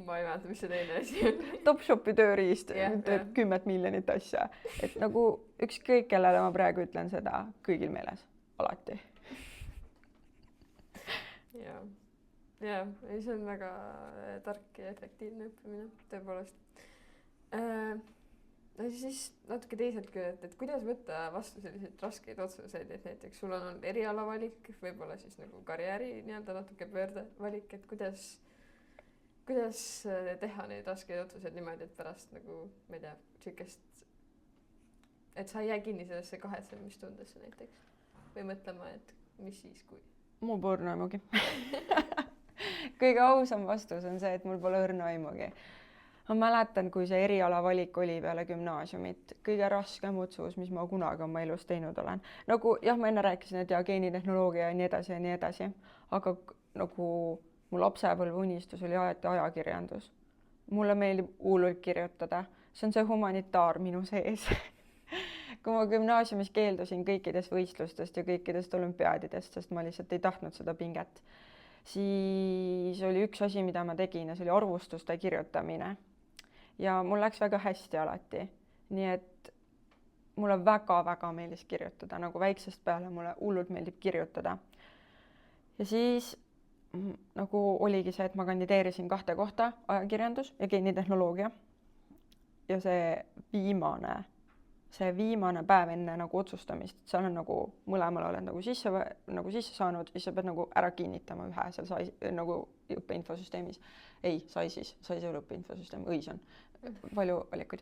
ma ei mäleta, mis see teine asi on. Topshopi tööriist teeb 10 miljonit asja. Et nagu ükskõik, kellele ma praegu ütlen seda, kõigil meeles, alati. Ja, ei see on väga tark ja efektiivne õppimine, tõepoolest. Siis natuke teiselt küljelt, et kuidas võtta vastu selliseid raskeid otsuseid, et näiteks sul on olnud erialavalik, võib-olla siis nagu karjääri nii-öelda natuke pöördevalik, et kuidas teha neid raskeid otsuseid niimoodi, et pärast nagu, ma ei tea, sihukest, et sa ei jää kinni sellesse kahetsemistundesse näiteks või mõtlema, et mis siis, kui? Mul pole õrna aimugi. Kõige ausam vastus on see, et mul pole õrna aimugi. Ma mäletan, kui see erialavalik oli peale gümnaasiumit, kõige raskem otsus, mis ma kunagi oma elus teinud olen. Nagu jah, ma enne rääkisin, et geenitehnoloogia ja nii edasi, aga nagu mu lapsepõlve unistus oli alati ajakirjandus. Mulle meeldib hullult kirjutada, see on see humanitaar minu sees. Kui ma gümnaasiumis keeldusin kõikidest võistlustest ja kõikidest olümpiaadidest, sest ma lihtsalt ei tahtnud seda pinget, siis oli üks asi, mida ma tegin ja see oli arvustuste kirjutamine. Ja mul läks väga hästi alati, nii et mulle väga-väga meeldis kirjutada, nagu väiksest peale mulle hullult meeldib kirjutada. Ja siis nagu oligi see, et ma kandideerisin 2 kohta, ajakirjandus ja geenitehnoloogia. Ja see viimane päev enne nagu otsustamist, seal on nagu mõlemale oled nagu sisse saanud, siis sa pead nagu ära kinnitama ühe, seal sai nagu õppeinfosüsteemis. Ei, sai see õppeinfosüsteem, õis on. Palju valikuid.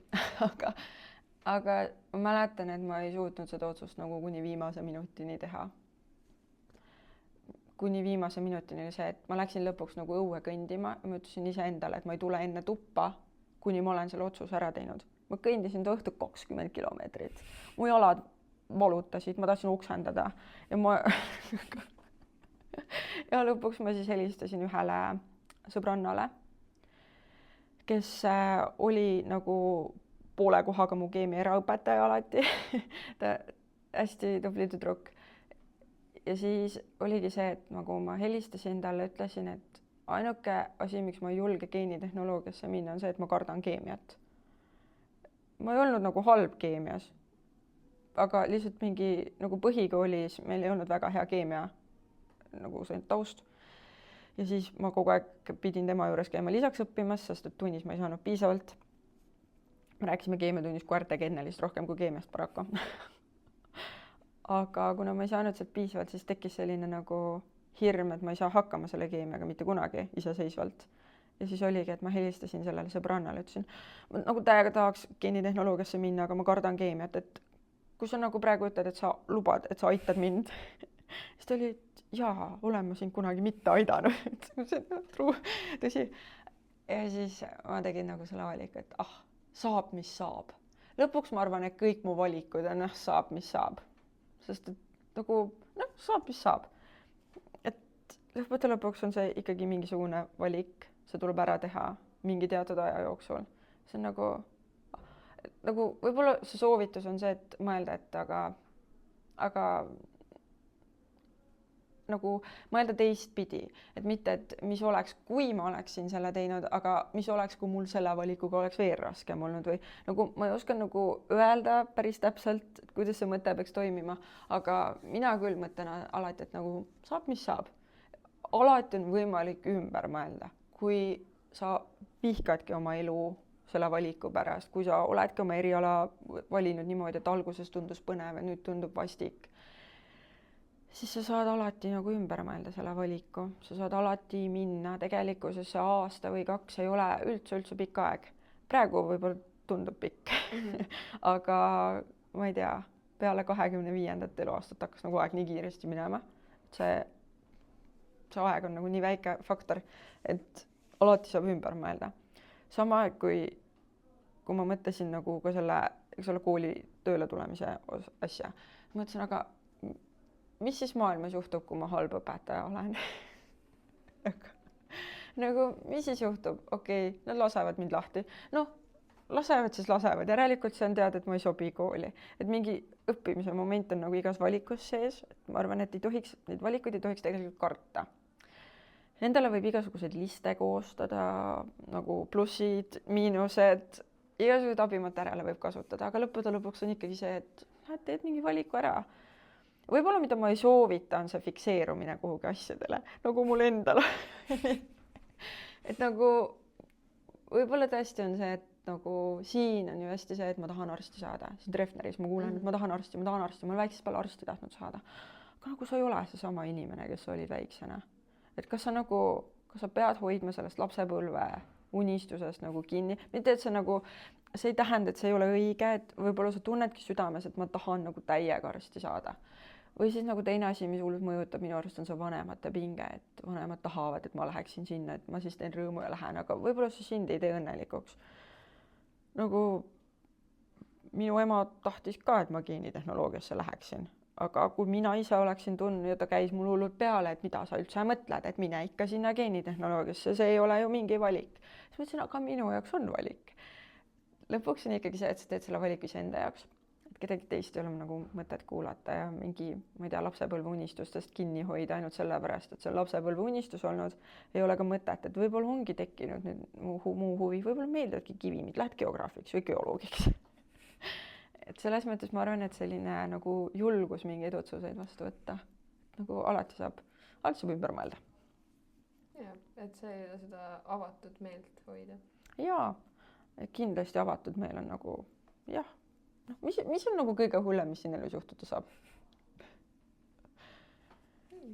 aga ma mäletan, et ma ei suutnud seda otsust nagu kuni viimase minutini teha. Kuni viimase minutini oli see, et ma läksin lõpuks nagu õue kõndima ja ma ütlesin ise endale, et ma ei tule enne tuppa, kuni ma olen selle otsuse ära teinud. Ma kõndisin õhtul 20 kilomeetrit. Mu jalad valutasid, ma tahtsin uksendada ja lõpuks ma siis helistasin ühele sõbrannale, kes oli nagu poole kohaga mu keemia eraõpetaja alati. Ta hästi tubli tüdruk. Ja siis oligi see, et nagu ma helistasin talle, ütlesin, et ainuke asi, miks ma ei julge geenitehnoloogiasse minna, on see, et ma kardan keemiat. Ma ei olnud nagu halb keemias, aga lihtsalt mingi nagu põhikoolis meil ei olnud väga hea keemia nagu see taust. Ja siis ma kogu aeg pidin tema juures käima lisaks õppimas, sest et tunnis ma ei saanud piisavalt. Me rääkisime keemiatunnis koerte kennelist rohkem kui keemiast paraku. Aga kuna ma ei saanud sealt piisavalt, siis tekkis selline nagu hirm, et ma ei saa hakkama selle keemiaga mitte kunagi iseseisvalt. Ja siis oligi, et ma helistasin sellele sõbrannale, ütlesin, ma nagu täiega tahaks geenitehnoloogiasse minna, aga ma kardan keemiat, et kui sa nagu praegu ütled, et sa lubad, et sa aitad mind, siis ta oli, jaa, olen ma sind kunagi mitte aidanud. Tõsi. Ja siis ma tegin nagu selle valiku, et saab, mis saab. Lõpuks ma arvan, et kõik mu valikud on saab, mis saab. Sest et nagu, saab, mis saab. Et lõpuks on see ikkagi mingisugune valik, see tuleb ära teha mingi teatud aja jooksul. See on nagu võib-olla see soovitus on see, et mõelda, et aga nagu mõelda teistpidi, et mitte, et mis oleks, kui ma oleksin selle teinud, aga mis oleks, kui mul selle valikuga oleks veel raskem olnud või nagu ma ei oska nagu öelda päris täpselt, kuidas see mõte peaks toimima, aga mina küll mõtlen alati, et nagu saab, mis saab. Alati on võimalik ümber mõelda, kui sa vihkadki oma elu selle valiku pärast, kui sa oledki oma eriala valinud niimoodi, et alguses tundus põnev ja nüüd tundub vastik, siis sa saad alati nagu ümber mõelda selle valiku. Sa saad alati minna, tegelikkuses see aasta või 2 ei ole üldse pikk aeg. Praegu võib-olla tundub pikk, aga ma ei tea, peale 25. eluaastat hakkas nagu aeg nii kiiresti minema. See aeg on nagu nii väike faktor, et alati saab ümber mõelda. Sama, kui kui ma mõtlesin nagu ka selle, eks ole, kooli tööle tulemise asja, mõtlesin, aga mis siis maailmas juhtub, kui ma halb õpetaja olen? nagu, mis siis juhtub? Okei, nad lasevad mind lahti. Noh, lasevad, järelikult see on teada, et ma ei sobi kooli. Et mingi õppimise moment on nagu igas valikus sees. Ma arvan, et neid valikuid ei tohiks tegelikult karta. Nendele võib igasuguseid liste koostada, nagu plussid, miinused, igasugused abimaterjale võib kasutada, aga lõppude lõpuks on ikkagi see, et teed mingi valiku ära. Võib-olla, mida ma ei soovita, on see fikseerumine kuhugi asjadele, nagu mul endal. et nagu võib-olla tõesti on see, et nagu siin on ju hästi see, et ma tahan arsti saada. Siin Treffneris ma kuulen, et ma tahan arsti, ma olen väiksest peale arsti tahtnud saada. Aga nagu sa ei ole see sama inimene, kes olid väiksena. Et kas sa pead hoidma sellest lapsepõlve unistusest nagu kinni, mitte et see nagu, see ei tähenda, et see ei ole õige, et võib-olla sa tunnedki südames, et ma tahan nagu täiega arsti saada. Või siis nagu teine asi, mis hullult mõjutab minu arust on see vanemate pinge, et vanemad tahavad, et ma läheksin sinna, et ma siis teen rõõmu ja lähen, aga võib-olla see sind ei tee õnnelikuks. Nagu minu ema tahtis ka, et ma geenitehnoloogiasse läheksin. Aga kui mina ise oleksin tundnud ja ta käis mul hullult peale, et mida sa üldse mõtled, et mine ikka sinna geenitehnoloogiasse, see ei ole ju mingi valik. Siis mõtlesin, aga minu jaoks on valik. Lõpuks on ikkagi see, et sa teed selle valiku ise enda jaoks. Et kedagi teist ei ole nagu mõtet kuulata ja mingi, ma ei tea, lapsepõlve unistustest kinni hoida ainult sellepärast, et see on lapsepõlve unistus olnud, ei ole ka mõtet, et võib-olla ongi tekkinud nüüd muu huvi, võib-olla meeldivadki kivimid, lähed geograafiks või geoloogiks. Et selles mõttes ma arvan, et selline nagu julgus mingeid otsuseid vastu võtta. Nagu alati saab ümber mõelda. Jah, et see seda avatud meelt hoida. Jaa, kindlasti avatud meel on nagu, jah. No, mis on nagu kõige hullem, mis siin elus juhtuda saab?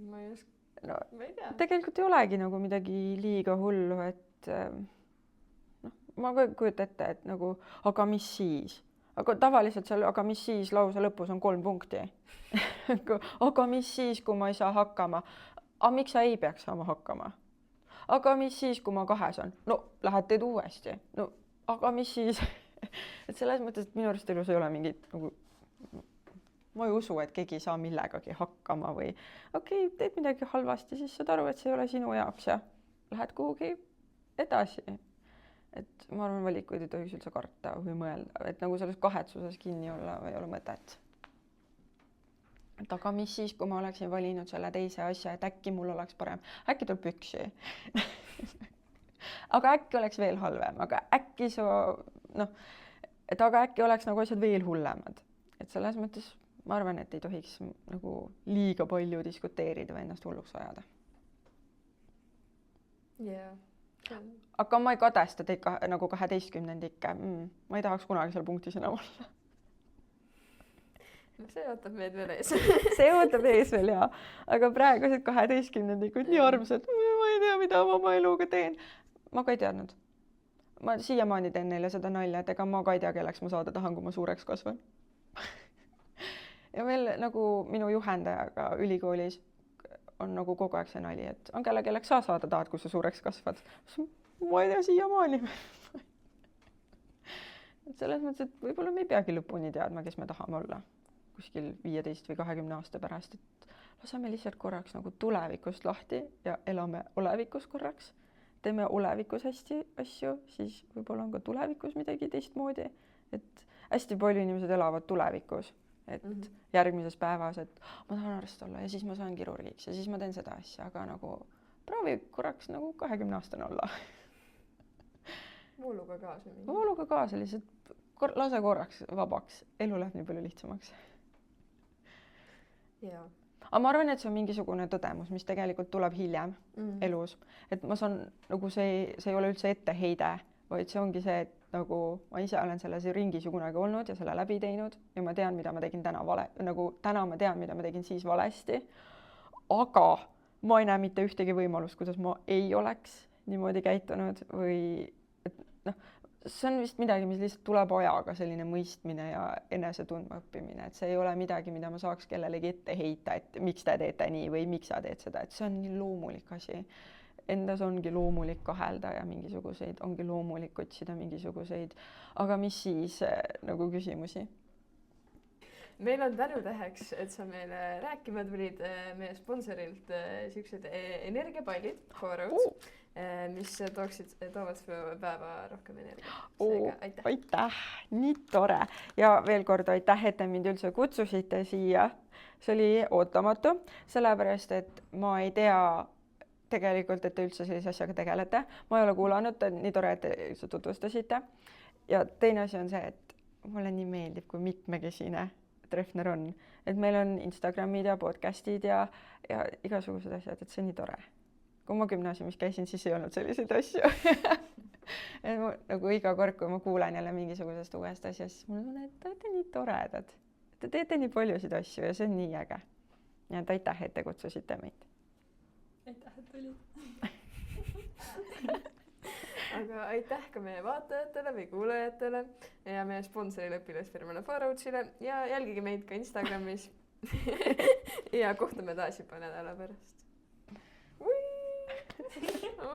Ma ei oska, no, ma ei tea. Tegelikult ei olegi nagu midagi liiga hullu, et ma kujutan ette, et nagu, aga mis siis? Aga tavaliselt seal, aga mis siis lause lõpus on 3 punkti. aga mis siis, kui ma ei saa hakkama? Aga miks sa ei peaks saama hakkama? Aga mis siis, kui ma 2 on? No, lähed teed uuesti. No, aga mis siis? et selles mõttes, et minu arust elus ei ole mingit, nagu, ma ei usu, et keegi ei saa millegagi hakkama või okei, teed midagi halvasti, siis saad aru, et see ei ole sinu jaoks ja lähed kuhugi edasi. Et ma arvan, valikuid ei tohiks üldse karta või mõelda, et nagu selles kahetsuses kinni olla ei ole mõtet. Et aga mis siis, kui ma oleksin valinud selle teise asja, et äkki mul oleks parem, äkki tuleb püksi. aga äkki oleks veel halvem, aga äkki aga äkki oleks nagu asjad veel hullemad. Et selles mõttes ma arvan, et ei tohiks nagu liiga palju diskuteerida või ennast hulluks ajada. Jah. Aga ma ei kadesta teid nagu 12-ndikke. Ma ei tahaks kunagi seal punktis enam olla. See ootab meid veel ees. see ootab ees veel, jaa. Aga praegused 12-ndikud nii armsad. Ma ei tea, mida ma oma eluga teen. Ma ka ei teadnud. Ma siiamaani teen neile seda nalja, et ega ma ka ei tea, kelleks ma saada tahan, kui ma suureks kasvan. ja veel nagu minu juhendajaga ülikoolis on nagu kogu aeg see nali, et on kelleks sa saada tahad, kui sa suureks kasvad. Ma ei tea siiamaani. selles mõttes, et võib-olla me ei peagi lõpuni teadma, kes me tahame olla kuskil 15 või 20 aasta pärast, et laseme lihtsalt korraks nagu tulevikust lahti ja elame olevikus korraks. Teeme olevikus hästi asju, siis võib-olla on ka tulevikus midagi teistmoodi. Et hästi palju inimesed elavad tulevikus. Et järgmises päevas, et ma tahan arst olla ja siis ma saan kirurgiks ja siis ma teen seda asja, aga nagu proovi korraks nagu 20 aastane olla. Vooluga kaasa. Vooluga kaasa, lihtsalt lase korraks vabaks. Elu läheb nii palju lihtsamaks. Jaa. Aga ma arvan, et see on mingisugune tõdemus, mis tegelikult tuleb hiljem elus. Et ma saan, nagu see ei ole üldse etteheide, vaid see ongi see, et nagu ma ise olen selles ringis ju kunagi olnud ja selle läbi teinud ja ma tean, mida ma tegin täna täna ma tean, mida ma tegin siis valesti. Aga ma ei näe mitte ühtegi võimalust, kuidas ma ei oleks niimoodi käitunud või et see on vist midagi, mis lihtsalt tuleb ajaga, selline mõistmine ja enese tundma õppimine, et see ei ole midagi, mida ma saaks kellelegi ette heita, et miks te teete nii või miks sa teed seda, et see on nii loomulik asi. endas ongi loomulik kahelda ja mingisuguseid, ongi loomulik otsida mingisuguseid, aga mis siis nagu küsimusi? Meil on tänutäheks, et sa meile rääkima tulid meie sponsorilt siuksed energiapallid, Foroats, mis toovad päeva rohkem energiat. Seega, aitäh. Aitäh, nii tore. Ja veel kord aitäh, et te mind üldse kutsusite siia. See oli ootamatu, sellepärast, et ma ei tea tegelikult, et te üldse sellise asjaga tegelete. Ma ei ole kuulanud, nii tore, et te üldse tutvustasite. Ja teine asi on see, et mulle nii meeldib, kui mitmekesine Treffner on. Et meil on Instagramid ja podcastid ja igasugused asjad, et see on nii tore. Kui ma gümnaasiumis käisin, siis ei olnud selliseid asju. Et ma, nagu iga kord, kui ma kuulen jälle mingisugusest uuest asjast, siis mul on, et te olete nii toredad. Te teete nii paljusid asju ja see on nii äge. Ja aitäh, et te kutsusite meid. Aitäh, et tulid. Aga aitäh ka meie vaatajatele või kuulajatele ja meie sponsorile õpilasfirmale Forootsile ja jälgige meid ka Instagramis. Ja kohtume taas juba nädala pärast.